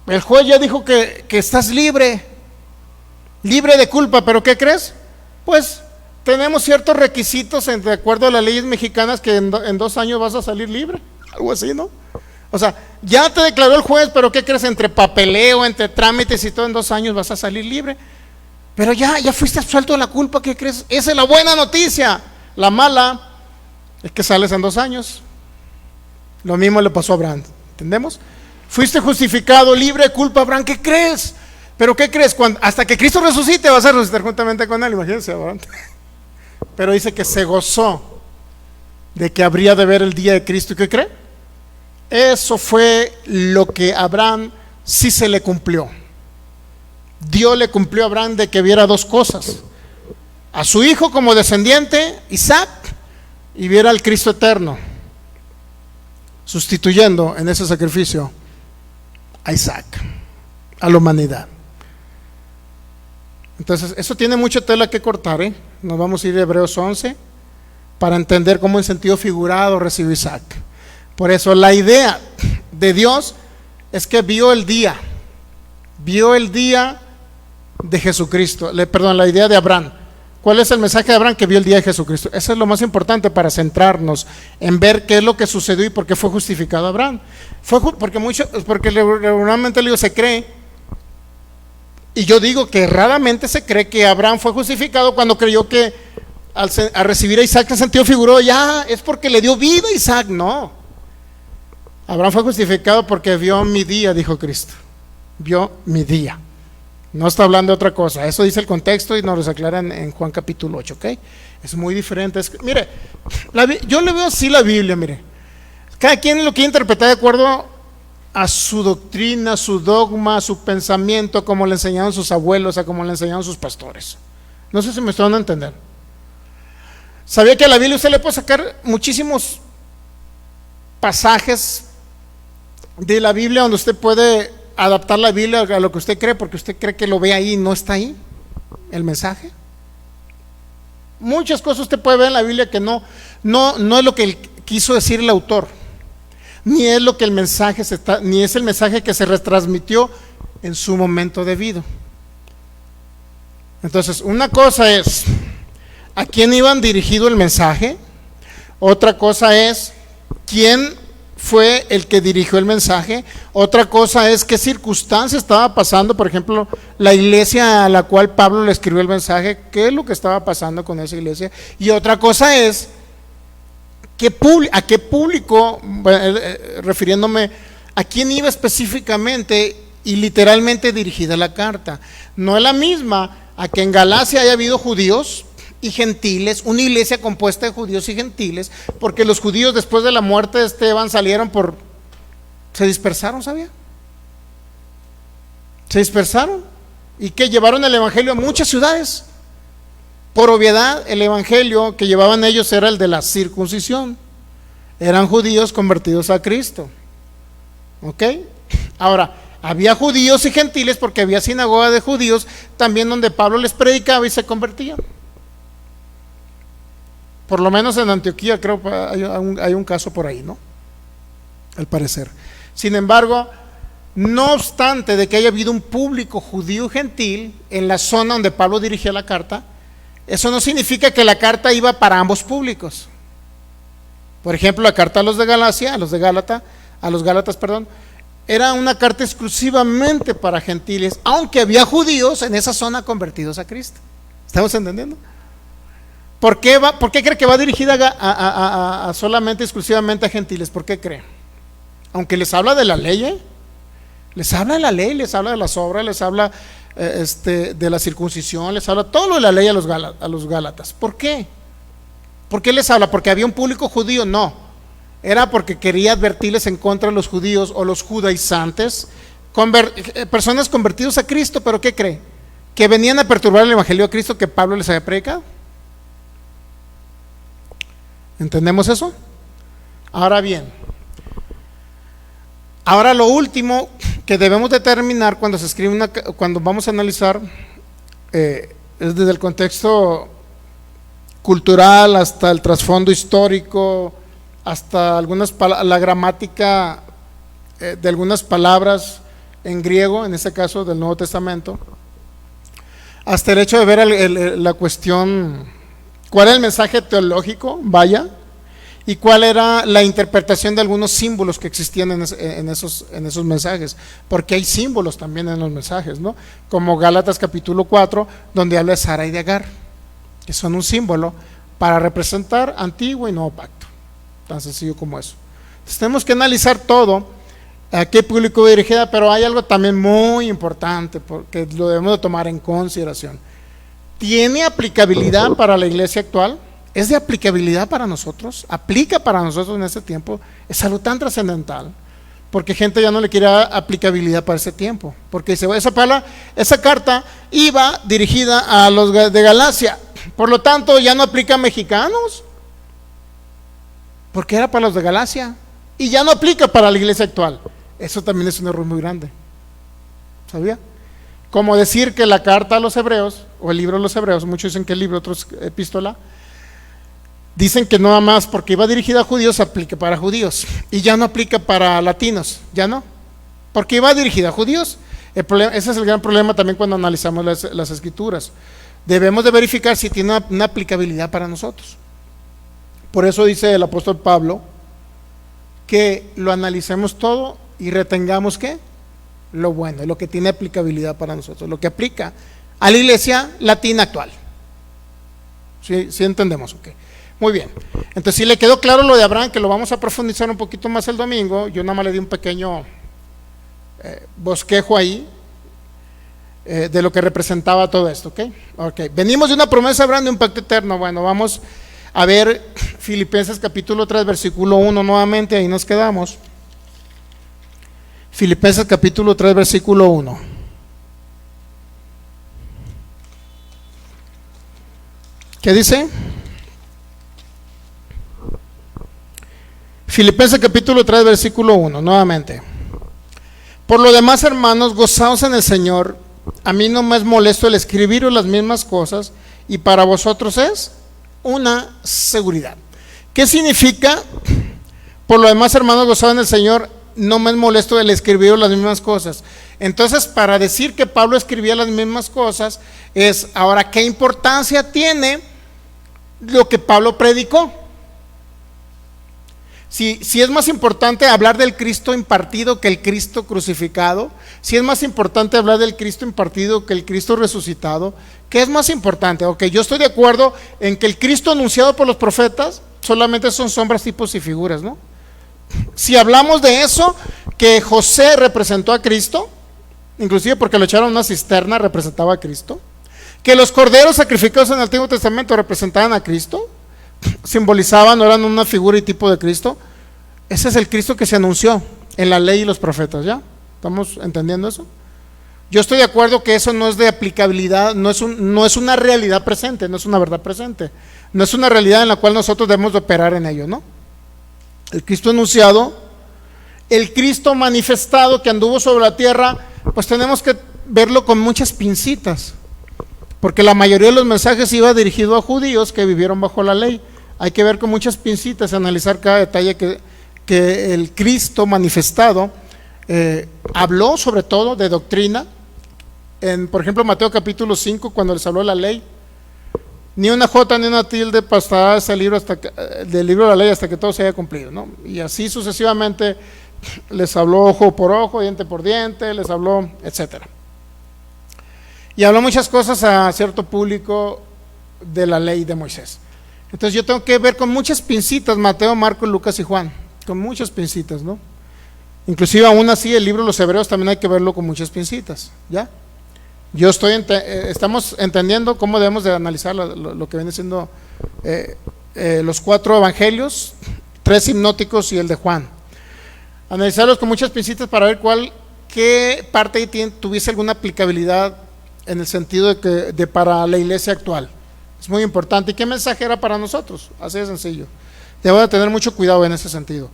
El juez ya dijo que estás libre de culpa, pero ¿qué crees? Pues tenemos ciertos requisitos de acuerdo a las leyes mexicanas que en 2 años vas a salir libre, algo así, ¿no? O sea, ya te declaró el juez, pero ¿qué crees? Entre papeleo, entre trámites y todo, en 2 años vas a salir libre. Pero ya fuiste absuelto de la culpa, ¿qué crees? Esa es la buena noticia. La mala es que sales en 2 años. Lo mismo le pasó a Abraham, ¿entendemos? Fuiste justificado, libre de culpa, Abraham, ¿qué crees? Pero ¿qué crees? Hasta que Cristo resucite vas a resucitar juntamente con él, imagínense, Abraham. Pero dice que se gozó de que habría de ver el día de Cristo. ¿Y qué cree? Eso fue lo que a Abraham sí se le cumplió. Dios le cumplió a Abraham de que viera 2 cosas: a su hijo como descendiente, Isaac, y viera al Cristo eterno. sustituyendo en ese sacrificio a Isaac, a la humanidad. Entonces, eso tiene mucha tela que cortar, ¿eh? Nos vamos a ir a Hebreos 11 para entender cómo en sentido figurado recibió Isaac. Por eso la idea de Dios es que vio el día de Jesucristo, la idea de Abraham. ¿Cuál es el mensaje de Abraham? Que vio el día de Jesucristo. Eso es lo más importante para centrarnos en ver qué es lo que sucedió y por qué fue justificado Abraham. Porque regularmente se cree, y yo digo que erradamente se cree que Abraham fue justificado cuando creyó que al recibir a Isaac en sentido figurado, ya es porque le dio vida a Isaac. No, Abraham fue justificado porque vio mi día, dijo Cristo. Vio mi día. No está hablando de otra cosa. Eso dice el contexto y nos lo aclara en Juan capítulo 8, ¿ok? Es muy diferente. Mire, yo le veo así la Biblia, mire. Cada quien lo quiere interpretar de acuerdo a su doctrina, su dogma, su pensamiento, como le enseñaron sus abuelos, a como le enseñaron sus pastores. No sé si me están a entender. ¿Sabía que a la Biblia usted le puede sacar muchísimos pasajes de la Biblia donde usted puede adaptar la Biblia a lo que usted cree, porque usted cree que lo ve ahí y no está ahí el mensaje? Muchas cosas usted puede ver en la Biblia que no es lo que quiso decir el autor, ni es lo que el mensaje ni es el mensaje que se retransmitió en su momento debido. Entonces, una cosa es a quién iban dirigido el mensaje, otra cosa es quién fue el que dirigió el mensaje, otra cosa es qué circunstancia estaba pasando, por ejemplo, la iglesia a la cual Pablo le escribió el mensaje, qué es lo que estaba pasando con esa iglesia, y otra cosa es a qué público, refiriéndome a quién iba específicamente y literalmente dirigida la carta. No es la misma a que en Galacia haya habido judíos y gentiles, una iglesia compuesta de judíos y gentiles, porque los judíos después de la muerte de Esteban se dispersaron, ¿sabía? Se dispersaron y que llevaron el evangelio a muchas ciudades. Por obviedad, el evangelio que llevaban ellos era el de la circuncisión. Eran judíos convertidos a Cristo. ¿Ok? Ahora, había judíos y gentiles porque había sinagoga de judíos también donde Pablo les predicaba y se convertían. Por lo menos en Antioquía creo que hay un caso por ahí, ¿no? Al parecer. Sin embargo, no obstante de que haya habido un público judío y gentil en la zona donde Pablo dirigía la carta, eso no significa que la carta iba para ambos públicos. Por ejemplo, la carta a los Gálatas, era una carta exclusivamente para gentiles, aunque había judíos en esa zona convertidos a Cristo. ¿Estamos entendiendo? ¿Por qué cree que va dirigida a solamente, exclusivamente a gentiles? ¿Por qué cree? Aunque les habla de la ley, les habla de la ley, les habla de las obras, les habla de la circuncisión, les habla todo lo de la ley a los Gálatas. ¿Por qué? ¿Por qué les habla? ¿Porque había un público judío? No, era porque quería advertirles en contra de los judíos o los judaizantes, personas convertidos a Cristo. ¿Pero qué cree? Que venían a perturbar el evangelio de Cristo que Pablo les había predicado. ¿Entendemos eso? Ahora bien, lo último que debemos determinar cuando se escribe cuando vamos a analizar es desde el contexto cultural hasta el trasfondo histórico, hasta la gramática de algunas palabras en griego, en este caso del Nuevo Testamento, hasta el hecho de ver la cuestión, cuál era el mensaje teológico, y cuál era la interpretación de algunos símbolos que existían en esos mensajes, porque hay símbolos también en los mensajes, ¿no? Como Gálatas capítulo 4, donde habla de Sara y de Agar, que son un símbolo para representar antiguo y nuevo pacto, tan sencillo como eso. Entonces tenemos que analizar todo, a qué público va dirigida, pero hay algo también muy importante porque lo debemos de tomar en consideración. ¿Tiene aplicabilidad para la iglesia actual? ¿Es de aplicabilidad para nosotros? ¿Aplica para nosotros en este tiempo? Es algo tan trascendental, porque gente ya no le quiere aplicabilidad para ese tiempo, porque dice, esa carta iba dirigida a los de Galacia, por lo tanto ya no aplica a mexicanos, porque era para los de Galacia. y ya no aplica para la iglesia actual. Eso también es un error muy grande, ¿sabía? Como decir que la carta a los hebreos, o el libro de los hebreos, muchos dicen que el libro, otros epístola, dicen que nada más porque iba dirigida a judíos aplica para judíos, y ya no aplica para latinos, ya no, porque iba dirigida a judíos. Ese es el gran problema también cuando analizamos las escrituras. Debemos de verificar si tiene una aplicabilidad para nosotros. Por eso dice el apóstol Pablo que lo analicemos todo y retengamos ¿qué? Lo bueno, lo que tiene aplicabilidad para nosotros, lo que aplica a la iglesia latina actual. ¿Sí entendemos? Ok. Muy bien. Entonces, si le quedó claro lo de Abraham, que lo vamos a profundizar un poquito más el domingo, yo nada más le di un pequeño bosquejo ahí de lo que representaba todo esto. ¿Ok? Venimos de una promesa de Abraham, de un pacto eterno. Bueno, vamos a ver Filipenses capítulo 3, versículo 1 nuevamente, ahí nos quedamos. Filipenses capítulo 3, versículo 1. ¿Qué dice? Filipenses capítulo 3, versículo 1, nuevamente. Por lo demás, hermanos, gozaos en el Señor. A mí no me es molesto el escribiros las mismas cosas, y para vosotros es una seguridad. ¿Qué significa? Por lo demás, hermanos, gozaos en el Señor, no me es molesto el escribiros las mismas cosas. Entonces, para decir que Pablo escribía las mismas cosas, es ahora, ¿qué importancia tiene lo que Pablo predicó? Si es más importante hablar del Cristo impartido que el Cristo crucificado, si es más importante hablar del Cristo impartido que el Cristo resucitado, ¿qué es más importante? Ok, yo estoy de acuerdo en que el Cristo anunciado por los profetas solamente son sombras, tipos y figuras, ¿no? Si hablamos de eso, que José representó a Cristo, inclusive porque lo echaron a una cisterna, representaba a Cristo, que los corderos sacrificados en el Antiguo Testamento representaban a Cristo, simbolizaban, no eran una figura y tipo de Cristo. Ese es el Cristo que se anunció en la ley y los profetas. ¿Ya? ¿Estamos entendiendo eso? Yo estoy de acuerdo que eso no es de aplicabilidad, no es una realidad presente, no es una verdad presente, no es una realidad en la cual nosotros debemos de operar en ello, ¿no? El Cristo anunciado, el Cristo manifestado que anduvo sobre la tierra, pues tenemos que verlo con muchas pincitas, porque la mayoría de los mensajes iba dirigido a judíos que vivieron bajo la ley. Hay que ver con muchas pincitas, analizar cada detalle que el Cristo manifestado habló, sobre todo de doctrina. Por ejemplo, Mateo capítulo 5, cuando les habló de la ley, ni una jota ni una tilde pasará ese libro del libro de la ley hasta que todo se haya cumplido, ¿no? Y así sucesivamente les habló ojo por ojo, diente por diente, les habló, etcétera. Y habló muchas cosas a cierto público de la ley de Moisés. Entonces yo tengo que ver con muchas pincitas Mateo, Marcos, Lucas y Juan, con muchas pincitas, ¿no? Inclusive aún así el libro de los Hebreos también hay que verlo con muchas pincitas, ¿ya? Estamos entendiendo cómo debemos de analizar lo que viene siendo los 4 evangelios, 3 hipnóticos y el de Juan. Analizarlos con muchas pincitas para ver qué parte ahí tuviese alguna aplicabilidad en el sentido de para la iglesia actual. Es muy importante. ¿Y qué mensaje era para nosotros? Así de sencillo. Debo de tener mucho cuidado en ese sentido.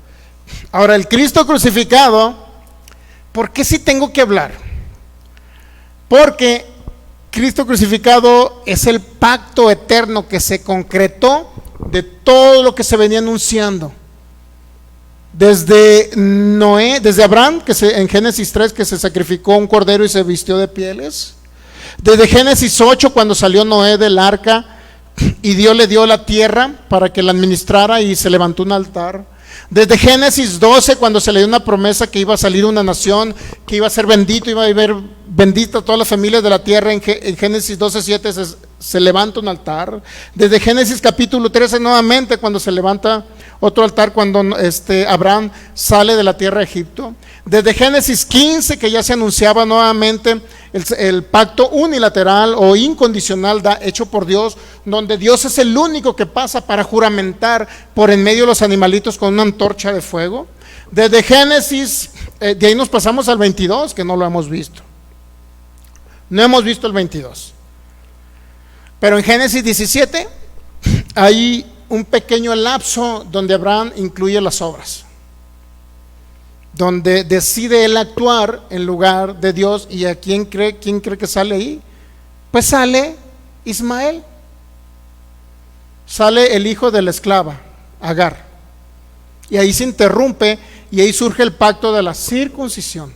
Ahora, el Cristo crucificado, ¿por qué sí tengo que hablar? Porque Cristo crucificado es el pacto eterno que se concretó de todo lo que se venía anunciando. Desde Noé, desde Abraham, en Génesis 3, que se sacrificó un cordero y se vistió de pieles. Desde Génesis 8, cuando salió Noé del arca y Dios le dio la tierra para que la administrara y se levantó un altar. Desde Génesis 12, cuando se le dio una promesa que iba a salir una nación, que iba a ser bendito, iba a haber bendita todas las familias de la tierra. En Génesis 12:7 se levanta un altar. Desde Génesis capítulo 13 nuevamente, cuando se levanta otro altar, cuando Abraham sale de la tierra de Egipto. Desde Génesis 15, que ya se anunciaba nuevamente el pacto unilateral o incondicional hecho por Dios, donde Dios es el único que pasa para juramentar por en medio de los animalitos con una antorcha de fuego. Desde Génesis, de ahí nos pasamos al 22, que no lo hemos visto. No hemos visto el 22. Pero en Génesis 17 hay un pequeño lapso donde Abraham incluye las obras. donde decide él actuar en lugar de Dios. ¿Y a quién cree que sale ahí? Pues sale Ismael, sale el hijo de la esclava, Agar, y ahí se interrumpe y ahí surge el pacto de la circuncisión.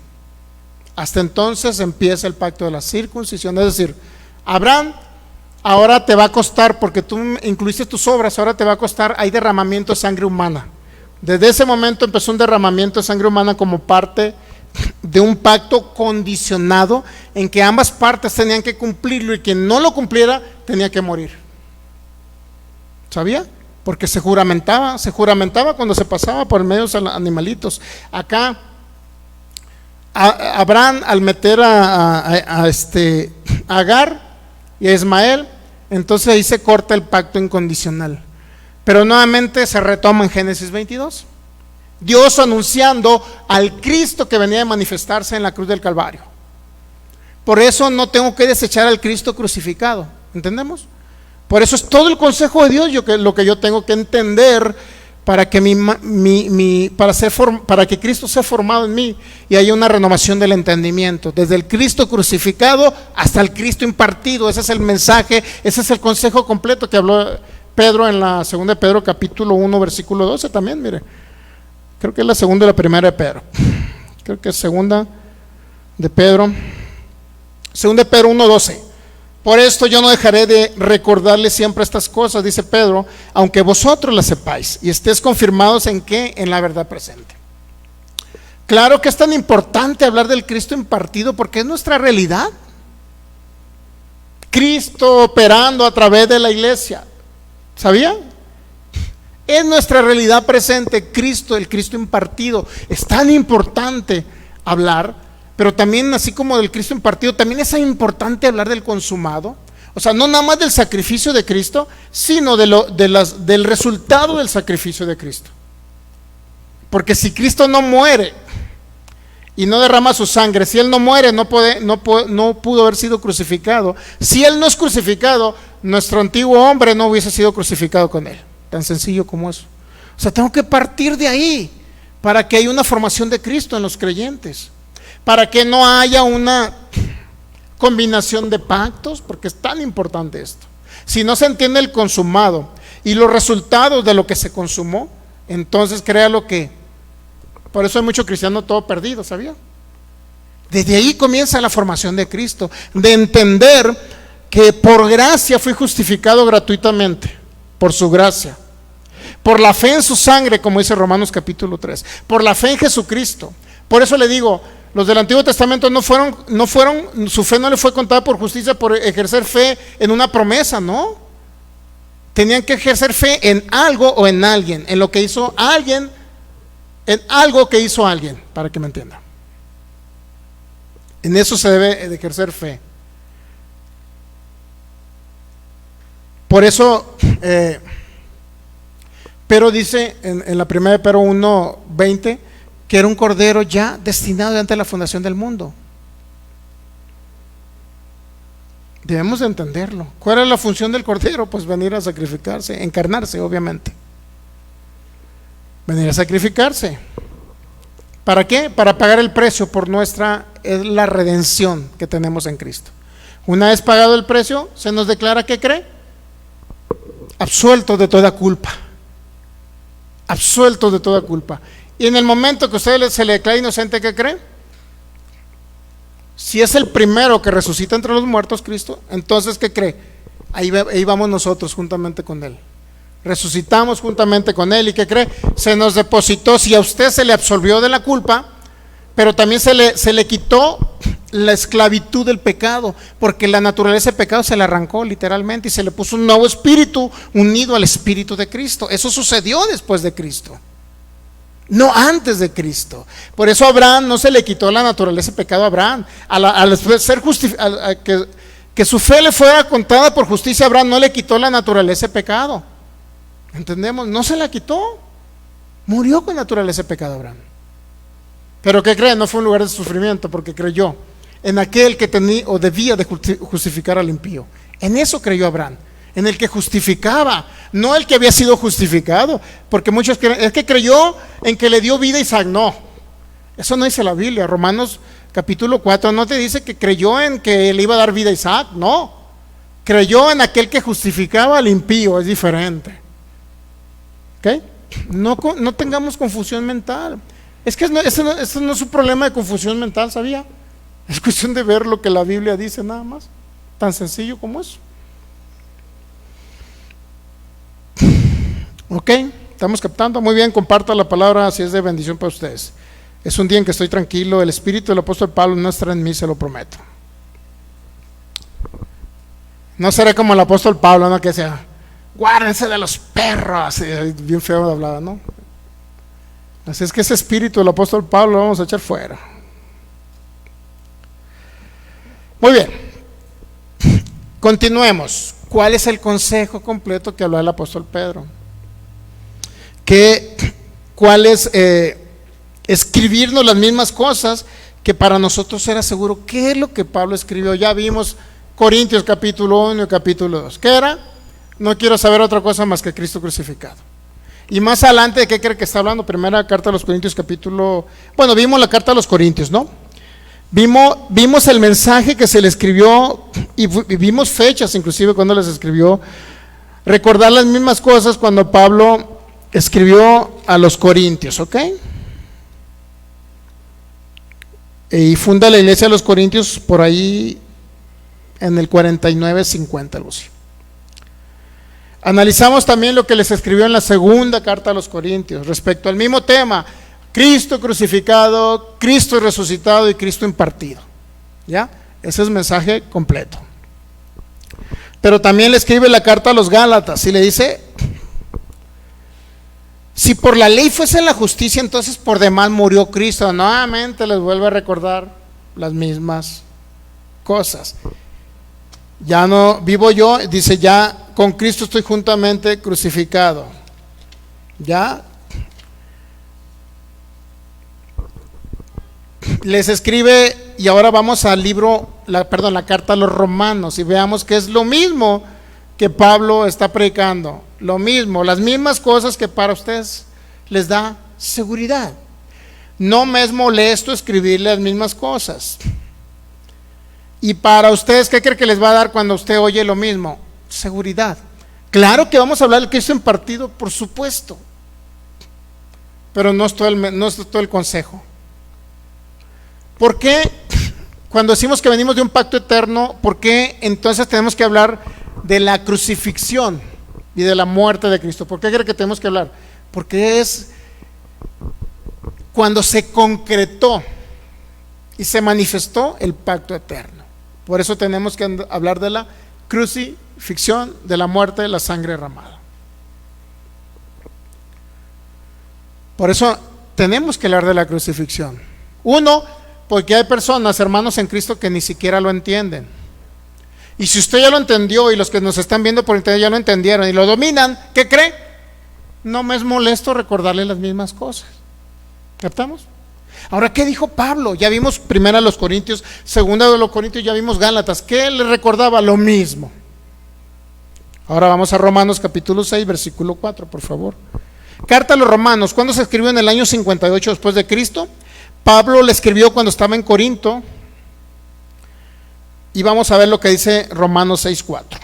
Hasta entonces empieza el pacto de la circuncisión, es decir, Abraham, ahora te va a costar, porque tú incluiste tus obras, ahora te va a costar, hay derramamiento de sangre humana. Desde ese momento empezó un derramamiento de sangre humana como parte de un pacto condicionado en que ambas partes tenían que cumplirlo, y quien no lo cumpliera tenía que morir. ¿Sabía? Porque se juramentaba cuando se pasaba por medio de los animalitos. Acá Abraham, al meter a Agar y a Ismael, entonces ahí se corta el pacto incondicional. Pero nuevamente se retoma en Génesis 22. Dios anunciando al Cristo que venía a manifestarse en la cruz del Calvario. Por eso no tengo que desechar al Cristo crucificado. ¿Entendemos? Por eso es todo el consejo de Dios lo que yo tengo que entender para que para que Cristo sea formado en mí y haya una renovación del entendimiento, desde el Cristo crucificado hasta el Cristo impartido. Ese es el mensaje, ese es el consejo completo que habló Pedro en la segunda de Pedro capítulo 1 versículo 12 también. Mire, creo que es la segunda y la primera de Pedro, creo que es segunda de Pedro 1:12. Por esto yo no dejaré de recordarles siempre estas cosas, dice Pedro, aunque vosotros las sepáis y estéis confirmados en qué, en la verdad presente. Claro que es tan importante hablar del Cristo impartido porque es nuestra realidad. Cristo operando a través de la iglesia, ¿sabía? Es nuestra realidad presente, Cristo, el Cristo impartido. Es tan importante hablar. Pero también, así como del Cristo impartido, también es importante hablar del consumado. O sea, no nada más del sacrificio de Cristo, sino del resultado del sacrificio de Cristo. Porque si Cristo no muere y no derrama su sangre, si Él no muere, no pudo haber sido crucificado. Si Él no es crucificado, nuestro antiguo hombre no hubiese sido crucificado con Él. Tan sencillo como eso. O sea, tengo que partir de ahí para que haya una formación de Cristo en los creyentes. Para que no haya una combinación de pactos, porque es tan importante esto. Si no se entiende el consumado y los resultados de lo que se consumó, entonces créalo que, por eso hay mucho cristiano todo perdido, ¿sabía? Desde ahí comienza la formación de Cristo, de entender que por gracia fui justificado gratuitamente, por su gracia, por la fe en su sangre, como dice Romanos capítulo 3, por la fe en Jesucristo. Por eso le digo, los del Antiguo Testamento no fueron, su fe no le fue contada por justicia por ejercer fe en una promesa, no. Tenían que ejercer fe en algo o en alguien, en lo que hizo alguien, en algo que hizo alguien, para que me entienda. En eso se debe de ejercer fe. Por eso, Pedro dice en la primera de Pedro 1:20, que era un cordero ya destinado antes de la fundación del mundo. Debemos de entenderlo. ¿Cuál es la función del cordero? Pues venir a sacrificarse, encarnarse, obviamente. Venir a sacrificarse. ¿Para qué? Para pagar el precio por es la redención que tenemos en Cristo. Una vez pagado el precio, se nos declara, ¿qué cree? Absuelto de toda culpa. Absuelto de toda culpa. Y en el momento que usted se le declara inocente, ¿qué cree? Si es el primero que resucita entre los muertos, Cristo, entonces ¿qué cree? Ahí vamos nosotros juntamente con Él. Resucitamos juntamente con Él. ¿Y qué cree? Se nos depositó, si a usted se le absolvió de la culpa, pero también se le quitó la esclavitud del pecado, porque la naturaleza del pecado se le arrancó literalmente y se le puso un nuevo espíritu unido al espíritu de Cristo. Eso sucedió después de Cristo, no antes de Cristo. Por eso a Abraham no se le quitó la naturaleza de pecado a Abraham. Al ser que su fe le fuera contada por justicia a Abraham, no le quitó la naturaleza de pecado. ¿Entendemos? No se la quitó. Murió con naturaleza de pecado Abraham. Pero ¿qué cree? No fue un lugar de sufrimiento, porque creyó en aquel que tenía o debía de justificar al impío. En eso creyó Abraham, en el que justificaba, no el que había sido justificado, porque muchos creen, es que creyó en que le dio vida a Isaac. No, Eso no dice la Biblia. Romanos capítulo 4 no te dice que creyó en que le iba a dar vida a Isaac, no. Creyó en aquel que justificaba al impío, es diferente. ¿Ok? No tengamos confusión mental. Es que eso no es un problema de confusión mental, ¿sabía? Es cuestión de ver lo que la Biblia dice nada más. Tan sencillo como eso. Ok, estamos captando. Muy bien, comparta la palabra si es de bendición para ustedes. Es un día en que estoy tranquilo. El espíritu del apóstol Pablo no estará en mí, se lo prometo. No seré como el apóstol Pablo, ¿no? Que sea, guárdense de los perros. Bien feo de hablar, ¿no? Así es que ese espíritu del apóstol Pablo lo vamos a echar fuera. Muy bien. Continuemos. ¿Cuál es el consejo completo que habló el apóstol Pedro? ¿Cuál es escribirnos las mismas cosas que para nosotros era seguro? ¿Qué es lo que Pablo escribió? Ya vimos Corintios capítulo 1 y capítulo 2. ¿Qué era? No quiero saber otra cosa más que Cristo crucificado. Y más adelante, ¿de qué cree que está hablando? Primera carta a los Corintios vimos la carta a los Corintios, ¿no? Vimos el mensaje que se le escribió y vimos fechas inclusive cuando les escribió. Recordar las mismas cosas cuando Pablo escribió a los Corintios, ¿ok? Y funda la iglesia de los Corintios por ahí en el 49-50, algo así. Analizamos también lo que les escribió en la segunda carta a los Corintios respecto al mismo tema: Cristo crucificado, Cristo resucitado y Cristo impartido. ¿Ya? Ese es el mensaje completo. Pero también le escribe la carta a los Gálatas y le dice: si por la ley fuese la justicia, entonces por demás murió Cristo. Nuevamente les vuelve a recordar las mismas cosas. Ya no vivo yo, dice, ya con Cristo estoy juntamente crucificado. Ya les escribe, y ahora vamos al la carta a los Romanos, y veamos que es lo mismo que Pablo está predicando, lo mismo, las mismas cosas que para ustedes les da seguridad. No me es molesto escribirle las mismas cosas. Y para ustedes, ¿qué cree que les va a dar cuando usted oye lo mismo? Seguridad. Claro que vamos a hablar del Cristo impartido, por supuesto, pero no es todo el consejo. ¿Por qué cuando decimos que venimos de un pacto eterno, por qué entonces tenemos que hablar de la crucifixión y de la muerte de Cristo? ¿Por qué cree que tenemos que hablar? Porque es cuando se concretó y se manifestó el pacto eterno. Por eso tenemos que hablar de la crucifixión, de la muerte, de la sangre derramada. Por eso tenemos que hablar de la crucifixión. Uno, porque hay personas, hermanos en Cristo, que ni siquiera lo entienden. Y si usted ya lo entendió y los que nos están viendo por internet ya lo entendieron y lo dominan, ¿qué cree? No me es molesto recordarle las mismas cosas. ¿Captamos? Ahora, ¿qué dijo Pablo? Ya vimos primera los Corintios, segunda de los Corintios, ya vimos Gálatas. ¿Qué le recordaba? Lo mismo. Ahora vamos a Romanos capítulo 6, versículo 4, por favor. Carta a los Romanos. ¿Cuándo se escribió? En el año 58 después de Cristo. Pablo le escribió cuando estaba en Corinto. Y vamos a ver lo que dice Romanos 6, 4.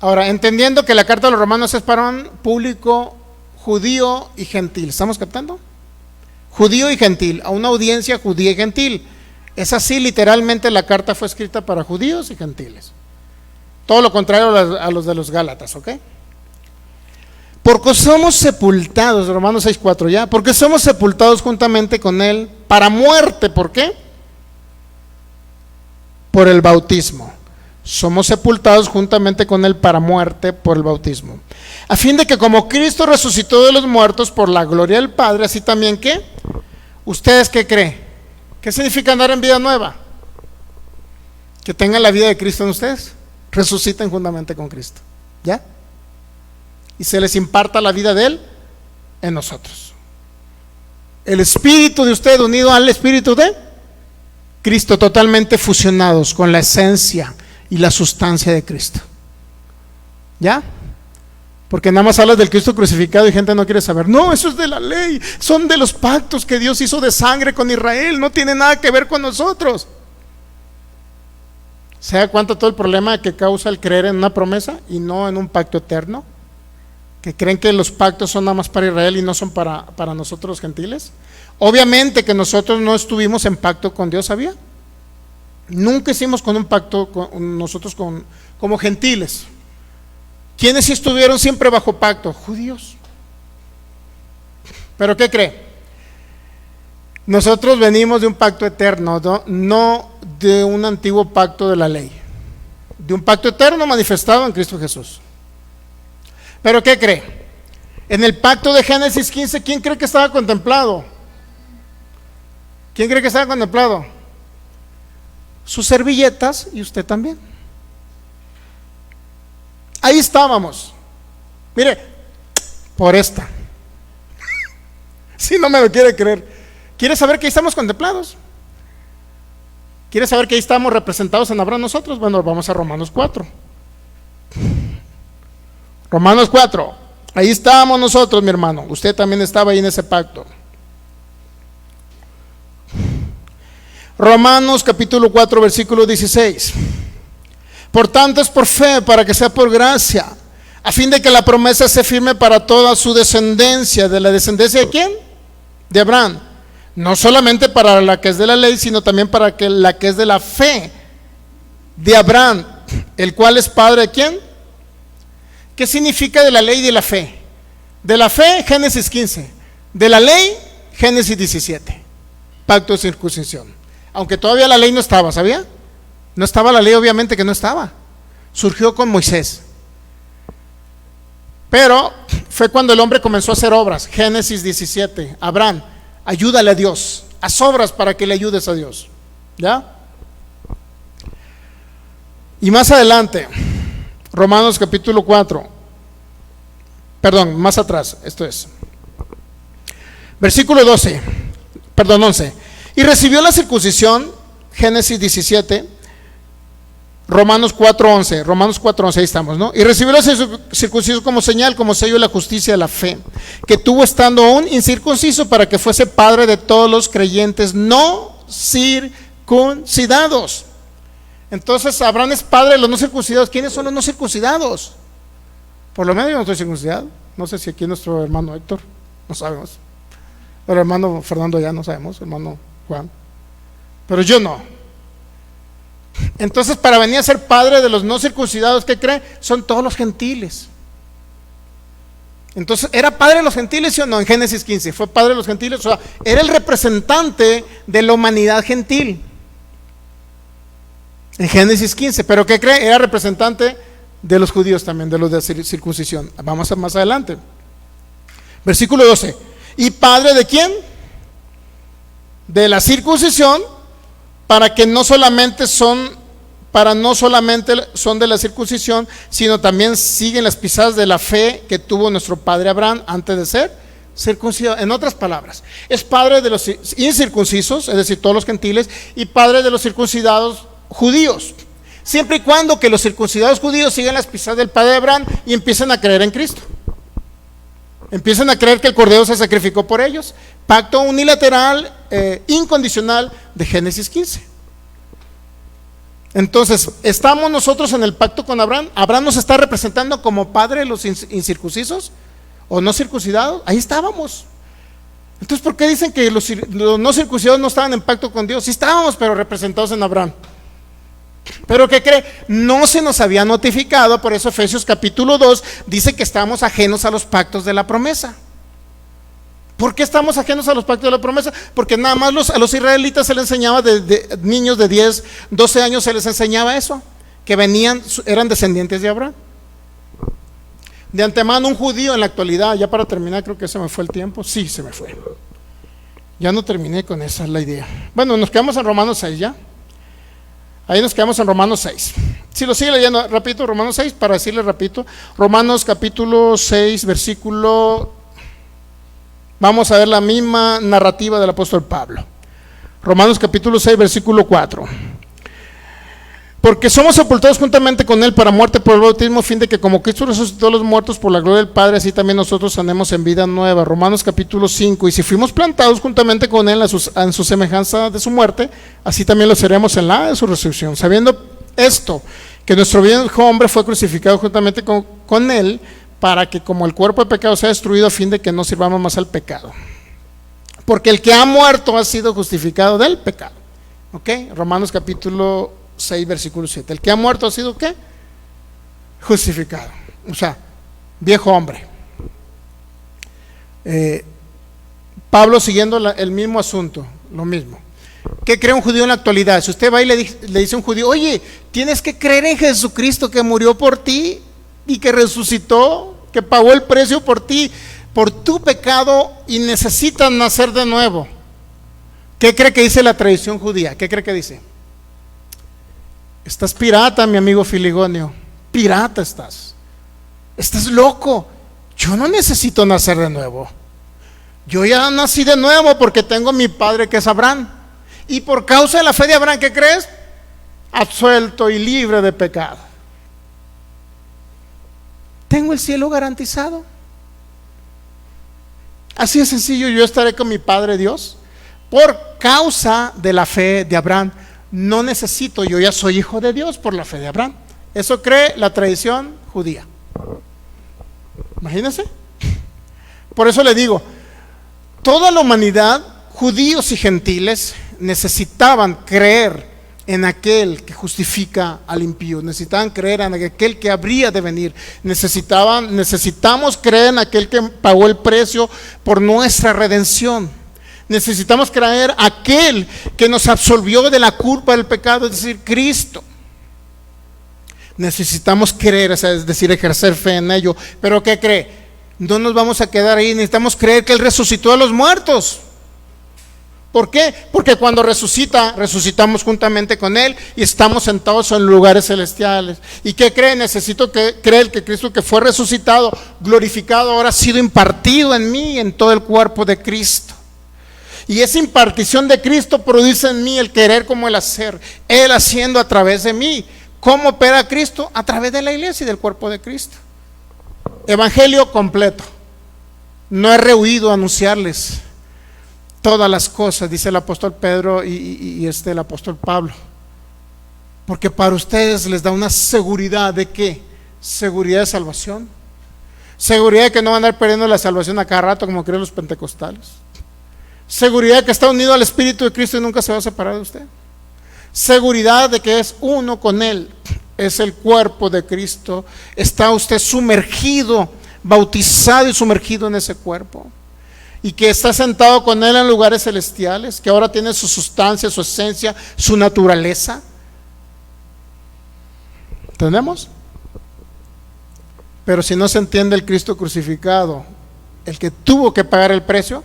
Ahora, entendiendo que la carta de los Romanos es para un público judío y gentil. ¿Estamos captando? Judío y gentil, a una audiencia judía y gentil. Es así, literalmente la carta fue escrita para judíos y gentiles. Todo lo contrario a los de los Gálatas, ¿ok? Porque somos sepultados, Romanos 6:4 ya, porque somos sepultados juntamente con Él para muerte. ¿Por qué? Por el bautismo. Somos sepultados juntamente con Él para muerte por el bautismo, a fin de que como Cristo resucitó de los muertos por la gloria del Padre, así también, ¿qué? ¿Ustedes qué creen? ¿Qué significa andar en vida nueva? Que tengan la vida de Cristo en ustedes, resuciten juntamente con Cristo, ¿ya? Y se les imparta la vida de Él en nosotros. El espíritu de usted unido al espíritu de Cristo, totalmente fusionados con la esencia y la sustancia de Cristo. ¿Ya? Porque nada más hablas del Cristo crucificado y gente no quiere saber. No, eso es de la ley, son de los pactos que Dios hizo de sangre con Israel, no tiene nada que ver con nosotros. ¿Se da cuenta todo el problema que causa el creer en una promesa y no en un pacto eterno? Que creen que los pactos son nada más para Israel y no son para nosotros los gentiles. Obviamente que nosotros no estuvimos en pacto con Dios, ¿sabía? Nunca hicimos con un pacto nosotros como gentiles. ¿Quiénes sí estuvieron siempre bajo pacto? Judíos. ¿Pero qué cree? Nosotros venimos de un pacto eterno, no de un antiguo pacto de la ley, de un pacto eterno manifestado en Cristo Jesús. ¿Pero qué cree? En el pacto de Génesis 15, ¿quién cree que estaba contemplado? ¿Quién cree que estaba contemplado? Sus servilletas y usted también. Ahí estábamos. Mire, por esta. Si no me lo quiere creer. ¿Quiere saber que ahí estamos contemplados? ¿Quiere saber que ahí estamos representados en Abraham nosotros? Bueno, vamos a Romanos 4. Romanos 4. Ahí estábamos nosotros, mi hermano. Usted también estaba ahí en ese pacto. Romanos capítulo 4, versículo 16. Por tanto es por fe, para que sea por gracia, a fin de que la promesa se firme para toda su descendencia. ¿De la descendencia de quién? De Abraham. No solamente para la que es de la ley, sino también para la que es de la fe de Abraham, el cual es padre de quién. ¿Qué significa de la ley y de la fe? De la fe, Génesis 15. De la ley, Génesis 17. Pacto de circuncisión. Aunque todavía la ley no estaba, ¿sabía? No estaba la ley, obviamente que no estaba. Surgió con Moisés. Pero fue cuando el hombre comenzó a hacer obras. Génesis 17. Abraham, ayúdale a Dios. Haz obras para que le ayudes a Dios. ¿Ya? Y más adelante, Romanos capítulo 4. Perdón, más atrás, esto es. Versículo 11. Y recibió la circuncisión, Génesis 17. Romanos 4:11, ahí estamos, ¿no? Y recibió la circuncisión como señal, como sello de la justicia de la fe, que tuvo estando aún incircunciso, para que fuese padre de todos los creyentes no circuncidados. Entonces Abraham es padre de los no circuncidados. ¿Quiénes son los no circuncidados? Por lo menos yo no estoy circuncidado. No sé si aquí nuestro hermano Héctor, no sabemos. El hermano Fernando ya no sabemos, hermano Juan. Pero yo no. Entonces, para venir a ser padre de los no circuncidados, ¿qué cree? Son todos los gentiles. Entonces, ¿era padre de los gentiles, sí o no? En Génesis 15, fue padre de los gentiles, o sea, era el representante de la humanidad gentil. En Génesis 15, ¿pero qué cree? Era representante de los judíos también, de los de circuncisión. Vamos a más adelante. Versículo 12. ¿Y padre de quién? De la circuncisión, para no solamente son de la circuncisión, sino también siguen las pisadas de la fe que tuvo nuestro padre Abraham antes de ser circuncidado. En otras palabras, es padre de los incircuncisos, es decir, todos los gentiles, y padre de los circuncidados judíos, siempre y cuando que los circuncidados judíos sigan las pisadas del padre Abraham y empiecen a creer en Cristo. Empiezan a creer que el Cordero se sacrificó por ellos. Pacto unilateral, incondicional de Génesis 15. Entonces, ¿estamos nosotros en el pacto con Abraham? ¿Abraham nos está representando como padre de los incircuncisos o no circuncidados? Ahí estábamos. Entonces, ¿por qué dicen que los no circuncidados no estaban en pacto con Dios? Sí estábamos, pero representados en Abraham. ¿Pero qué cree? No se nos había notificado. Por eso Efesios capítulo 2 dice que estamos ajenos a los pactos de la promesa. ¿Por qué estamos ajenos a los pactos de la promesa? Porque nada más a los israelitas se les enseñaba, de niños de 10, 12 años se les enseñaba eso, que eran descendientes de Abraham. De antemano, un judío en la actualidad, ya para terminar, creo que se me fue el tiempo. Sí, se me fue. Ya no terminé con esa, es la idea. Bueno, nos quedamos en Romanos 6 ya. Ahí nos quedamos en Romanos 6. Si lo sigue leyendo, repito, Romanos 6, para decirle rapidito. Romanos capítulo 6, versículo... Vamos a ver la misma narrativa del apóstol Pablo. Romanos capítulo 6, versículo 4. Porque somos sepultados juntamente con Él para muerte por el bautismo, a fin de que como Cristo resucitó a los muertos por la gloria del Padre, así también nosotros andemos en vida nueva. Romanos capítulo 5. Y si fuimos plantados juntamente con Él en su semejanza de su muerte, así también lo seremos en la de su resurrección. Sabiendo esto, que nuestro viejo hombre fue crucificado juntamente con Él, para que como el cuerpo de pecado sea destruido, a fin de que no sirvamos más al pecado. Porque el que ha muerto ha sido justificado del pecado. ¿Ok? Romanos capítulo 6, versículo 7. El que ha muerto ha sido ¿qué? Justificado. O sea, viejo hombre. Pablo siguiendo el mismo asunto, lo mismo. ¿Qué cree un judío en la actualidad? Si usted va y le dice a un judío, oye, tienes que creer en Jesucristo que murió por ti y que resucitó, que pagó el precio por ti, por tu pecado, y necesitas nacer de nuevo. ¿Qué cree que dice la tradición judía? ¿Qué cree que dice? Estás pirata, mi amigo Filigonio. Pirata estás. Estás loco. Yo no necesito nacer de nuevo. Yo ya nací de nuevo porque tengo mi padre que es Abraham. Y por causa de la fe de Abraham, ¿qué crees? Absuelto y libre de pecado. Tengo el cielo garantizado. Así de sencillo, yo estaré con mi Padre Dios. Por causa de la fe de Abraham. No necesito, yo ya soy hijo de Dios por la fe de Abraham. Eso cree la tradición judía. Imagínense. Por eso le digo, toda la humanidad, judíos y gentiles, necesitaban creer en aquel que justifica al impío, necesitaban creer en aquel que habría de venir, necesitamos creer en aquel que pagó el precio por nuestra redención. Necesitamos creer aquel que nos absolvió de la culpa del pecado, es decir, Cristo. Necesitamos creer, es decir, ejercer fe en ello. Pero ¿qué cree? No nos vamos a quedar ahí, necesitamos creer que Él resucitó a los muertos. ¿Por qué? Porque cuando resucitamos juntamente con Él y estamos sentados en lugares celestiales. ¿Y qué cree? Necesito creer que Cristo que fue resucitado, glorificado, ahora ha sido impartido en mí, en todo el cuerpo de Cristo. Y esa impartición de Cristo produce en mí el querer como el hacer, Él haciendo a través de mí. ¿Cómo opera Cristo? A través de la iglesia y del cuerpo de Cristo. Evangelio completo. No he rehuido anunciarles todas las cosas, dice el apóstol Pedro y el apóstol Pablo. Porque para ustedes les da una seguridad de ¿qué? Seguridad de salvación. Seguridad de que no van a andar perdiendo la salvación a cada rato como creen los pentecostales. Seguridad de que está unido al Espíritu de Cristo y nunca se va a separar de usted. Seguridad de que es uno con Él, es el cuerpo de Cristo. Está usted sumergido, bautizado y sumergido en ese cuerpo. Y que está sentado con Él en lugares celestiales, que ahora tiene su sustancia, su esencia, su naturaleza. ¿Entendemos? Pero si no se entiende el Cristo crucificado, el que tuvo que pagar el precio,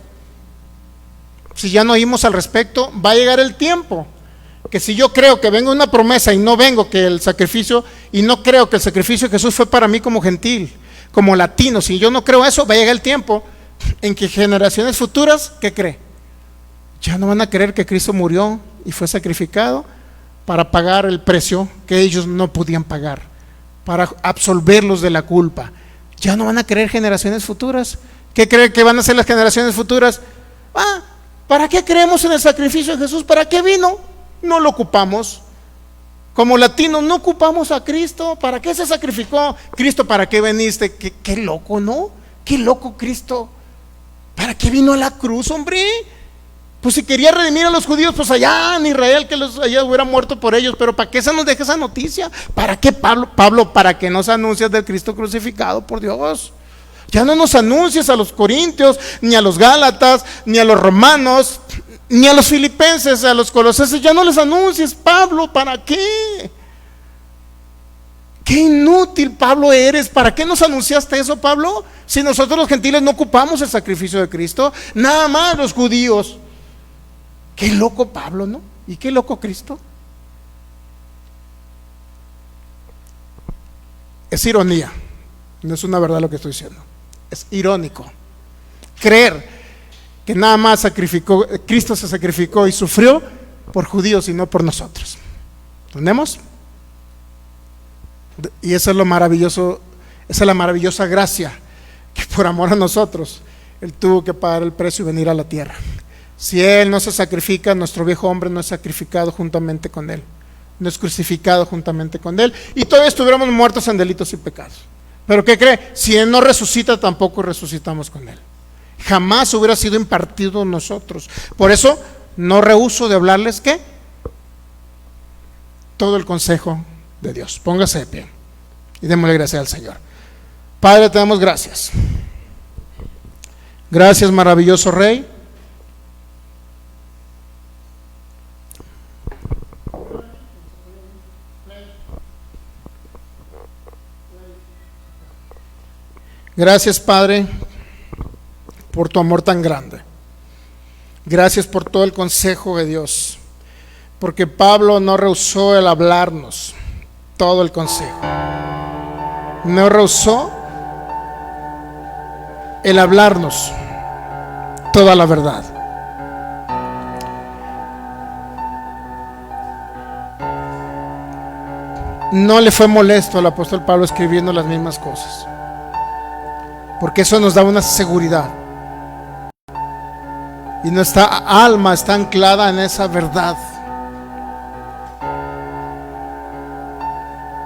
si ya no oímos al respecto, va a llegar el tiempo que si yo creo que venga una promesa y no vengo que el sacrificio, y no creo que el sacrificio de Jesús fue para mí como gentil, como latino, si yo no creo eso, va a llegar el tiempo en que generaciones futuras, ¿qué cree? Ya no van a creer que Cristo murió y fue sacrificado para pagar el precio que ellos no podían pagar, para absolverlos de la culpa. Ya no van a creer generaciones futuras. ¿Qué creen que van a ser las generaciones futuras? ¿Para qué creemos en el sacrificio de Jesús? ¿Para qué vino? No lo ocupamos. Como latinos no ocupamos a Cristo. ¿Para qué se sacrificó Cristo? ¿Para qué veniste? Qué loco, ¿no? Qué loco Cristo. ¿Para qué vino a la cruz, hombre? Pues si quería redimir a los judíos, pues allá en Israel, que allá hubiera muerto por ellos. Pero ¿para qué se nos deja esa noticia? ¿Para qué, Pablo, para qué nos anuncias del Cristo crucificado, por Dios? Ya no nos anuncias a los corintios, ni a los gálatas, ni a los romanos, ni a los filipenses, a los colosenses. Ya no les anuncies, Pablo, ¿para qué? Qué inútil, Pablo, eres. ¿Para qué nos anunciaste eso, Pablo? Si nosotros los gentiles no ocupamos el sacrificio de Cristo, nada más los judíos. Qué loco Pablo, ¿no? Y qué loco Cristo. Es ironía, no es una verdad lo que estoy diciendo. Es irónico creer que nada más Cristo se sacrificó y sufrió por judíos y no por nosotros. ¿Entendemos? Y eso es lo maravilloso, esa es la maravillosa gracia, que por amor a nosotros Él tuvo que pagar el precio y venir a la tierra. Si Él no se sacrifica, nuestro viejo hombre no es sacrificado juntamente con Él, no es crucificado juntamente con Él, y todavía estuviéramos muertos en delitos y pecados. Pero ¿qué cree? Si Él no resucita, tampoco resucitamos con Él. Jamás hubiera sido impartido en nosotros. Por eso no rehúso de hablarles ¿qué? Todo el consejo de Dios. Póngase de pie y démosle gracias al Señor. Padre, te damos gracias. Gracias, maravilloso Rey. Gracias, Padre, por tu amor tan grande. Gracias por todo el consejo de Dios, porque Pablo no rehusó el hablarnos todo el consejo. No rehusó el hablarnos toda la verdad. No le fue molesto al apóstol Pablo escribiendo las mismas cosas, porque eso nos da una seguridad y nuestra alma está anclada en esa verdad,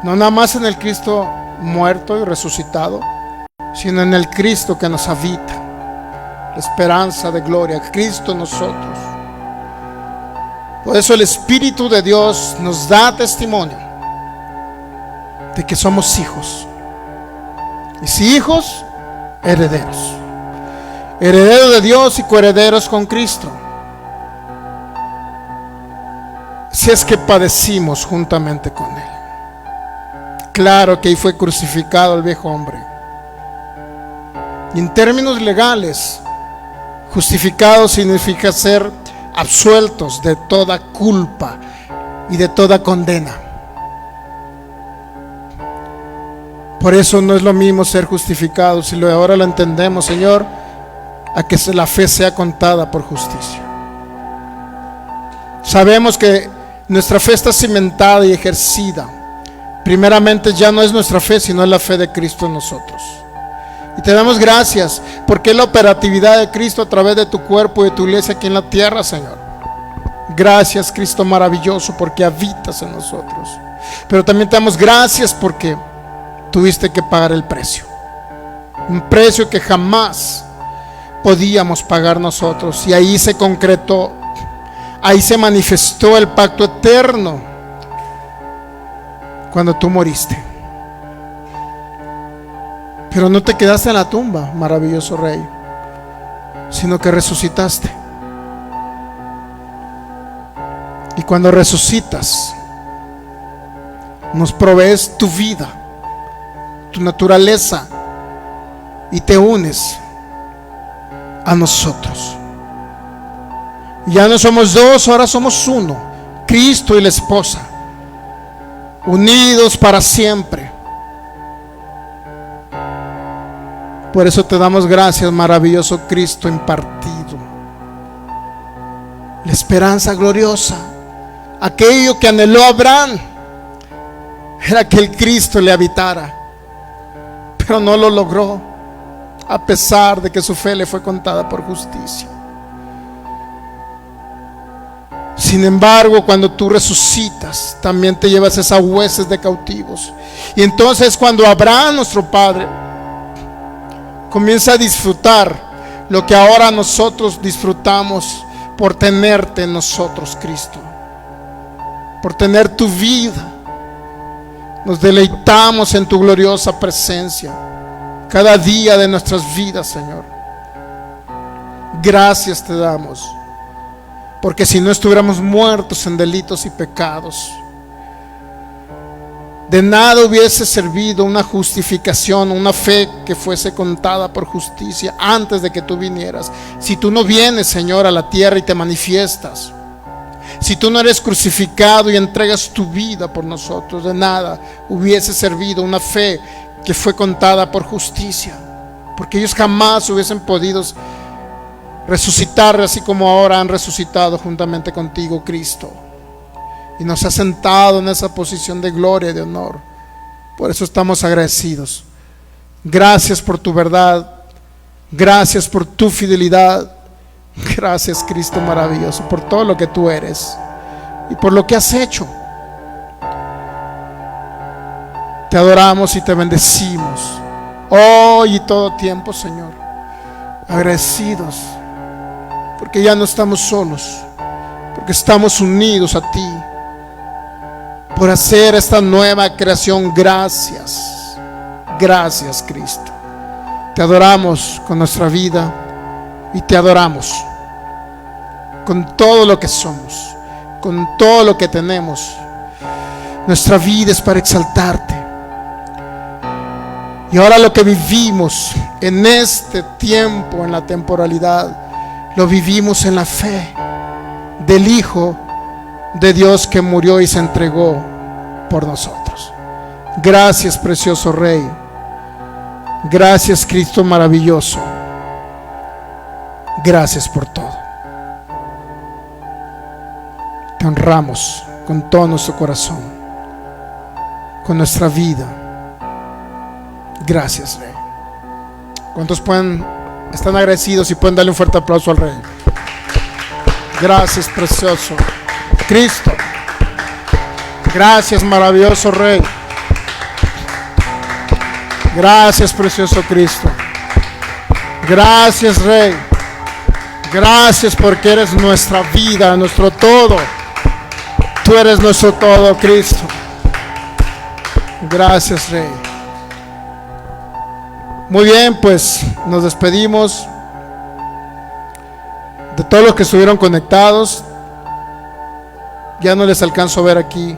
no nada más en el Cristo muerto y resucitado, sino en el Cristo que nos habita, la esperanza de gloria, Cristo en nosotros. Por eso el Espíritu de Dios nos da testimonio de que somos hijos, y si hijos, herederos, herederos de Dios y coherederos con Cristo, si es que padecimos juntamente con Él. Claro que ahí fue crucificado el viejo hombre, y en términos legales, justificado significa ser absueltos de toda culpa y de toda condena. Por eso no es lo mismo ser justificados, si ahora lo entendemos, Señor, a que la fe sea contada por justicia. Sabemos que nuestra fe está cimentada y ejercida. Primeramente ya no es nuestra fe, sino es la fe de Cristo en nosotros. Y te damos gracias porque es la operatividad de Cristo a través de tu cuerpo y de tu iglesia aquí en la tierra, Señor. Gracias, Cristo maravilloso, porque habitas en nosotros. Pero también te damos gracias porque tuviste que pagar el precio, un precio que jamás podíamos pagar nosotros, y ahí se concretó, ahí se manifestó el pacto eterno cuando tú moriste. Pero no te quedaste en la tumba, maravilloso Rey, sino que resucitaste. Y cuando resucitas, nos provees tu vida, tu naturaleza, y te unes a nosotros. Ya no somos dos, ahora somos uno, Cristo y la esposa, unidos para siempre. Por eso te damos gracias, maravilloso Cristo impartido, la esperanza gloriosa. Aquello que anheló Abraham era que el Cristo le habitara, pero no lo logró, a pesar de que su fe le fue contada por justicia. Sin embargo, cuando tú resucitas, también te llevas esas huestes de cautivos. Y entonces cuando Abraham, nuestro padre, comienza a disfrutar lo que ahora nosotros disfrutamos por tenerte en nosotros, Cristo, por tener tu vida, nos deleitamos en tu gloriosa presencia cada día de nuestras vidas, Señor. Gracias te damos, porque si no estuviéramos muertos en delitos y pecados, de nada hubiese servido una justificación, una fe que fuese contada por justicia antes de que tú vinieras. Si tú no vienes, Señor, a la tierra y te manifiestas, si tú no eres crucificado y entregas tu vida por nosotros, de nada hubiese servido una fe que fue contada por justicia, porque ellos jamás hubiesen podido resucitar así como ahora han resucitado juntamente contigo, Cristo, y nos has sentado en esa posición de gloria y de honor, Por eso estamos agradecidos. Gracias por tu verdad. Gracias por tu fidelidad. Gracias, Cristo maravilloso, por todo lo que tú eres y por lo que has hecho. Te adoramos y te bendecimos hoy y todo tiempo, Señor. Agradecidos porque ya no estamos solos, porque estamos unidos a ti por hacer esta nueva creación. Gracias, gracias, Cristo. Te adoramos con nuestra vida y te adoramos con todo lo que somos, con todo lo que tenemos. Nuestra vida es para exaltarte. Y ahora lo que vivimos en este tiempo, en la temporalidad, lo vivimos en la fe del Hijo de Dios que murió y se entregó por nosotros. Gracias, precioso Rey. Gracias, Cristo maravilloso. Gracias por todo. Te honramos con todo nuestro corazón, con nuestra vida. Gracias, Rey. ¿Cuántos están agradecidos y pueden darle un fuerte aplauso al Rey? Gracias, precioso Cristo. Gracias, maravilloso Rey. Gracias, precioso Cristo. Gracias, Rey. Gracias porque eres nuestra vida, nuestro todo. Tú eres nuestro todo, Cristo. Gracias, Rey. Muy bien, pues nos despedimos de todos los que estuvieron conectados. Ya no les alcanzo a ver aquí,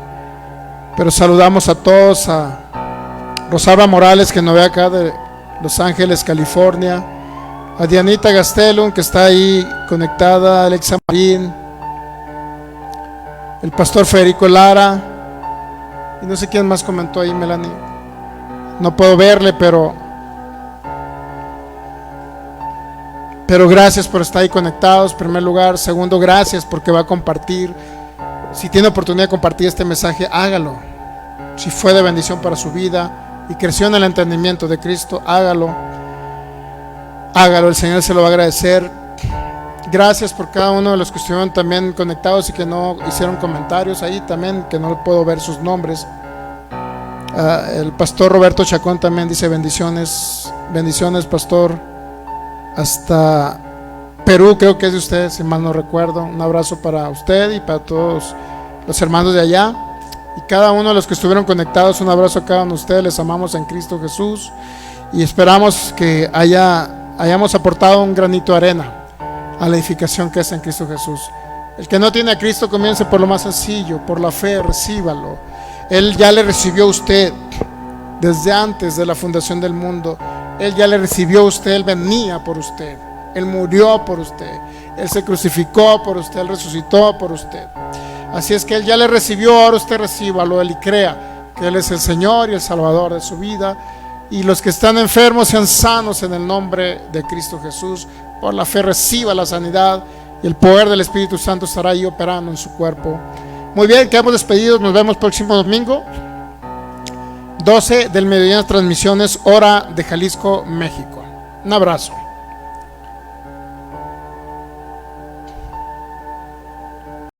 pero saludamos a todos, a Rosalba Morales, que nos ve acá de Los Ángeles, California, a Dianita Gastelum, que está ahí conectada, Alexa Marín, el pastor Federico Lara, y no sé quién más comentó ahí, Melanie. No puedo verle, pero gracias por estar ahí conectados, en primer lugar. Segundo, gracias porque va a compartir. Si tiene oportunidad de compartir este mensaje, hágalo. Si fue de bendición para su vida y creció en el entendimiento de Cristo, hágalo. Hágalo, el Señor se lo va a agradecer. Gracias por cada uno de los que estuvieron también conectados y que no hicieron comentarios ahí también, que no puedo ver sus nombres. El pastor Roberto Chacón también dice bendiciones. Bendiciones, pastor. Hasta Perú, creo que es de usted, si mal no recuerdo. Un abrazo para usted y para todos los hermanos de allá. Y cada uno de los que estuvieron conectados, un abrazo a cada uno de ustedes. Les amamos en Cristo Jesús y esperamos que hayamos aportado un granito de arena a la edificación que es en Cristo Jesús. El que no tiene a Cristo, comience por lo más sencillo, por la fe, recíbalo. Él ya le recibió a usted desde antes de la fundación del mundo. Él ya le recibió a usted, Él venía por usted, Él murió por usted, Él se crucificó por usted, Él resucitó por usted. Así es que Él ya le recibió, ahora usted recíbalo, Él, y crea que Él es el Señor y el Salvador de su vida. Y los que están enfermos sean sanos en el nombre de Cristo Jesús. Por la fe reciba la sanidad y el poder del Espíritu Santo estará ahí operando en su cuerpo. Muy bien, quedamos despedidos, nos vemos próximo domingo 12 del mediodía, transmisiones, hora de Jalisco, México. Un abrazo.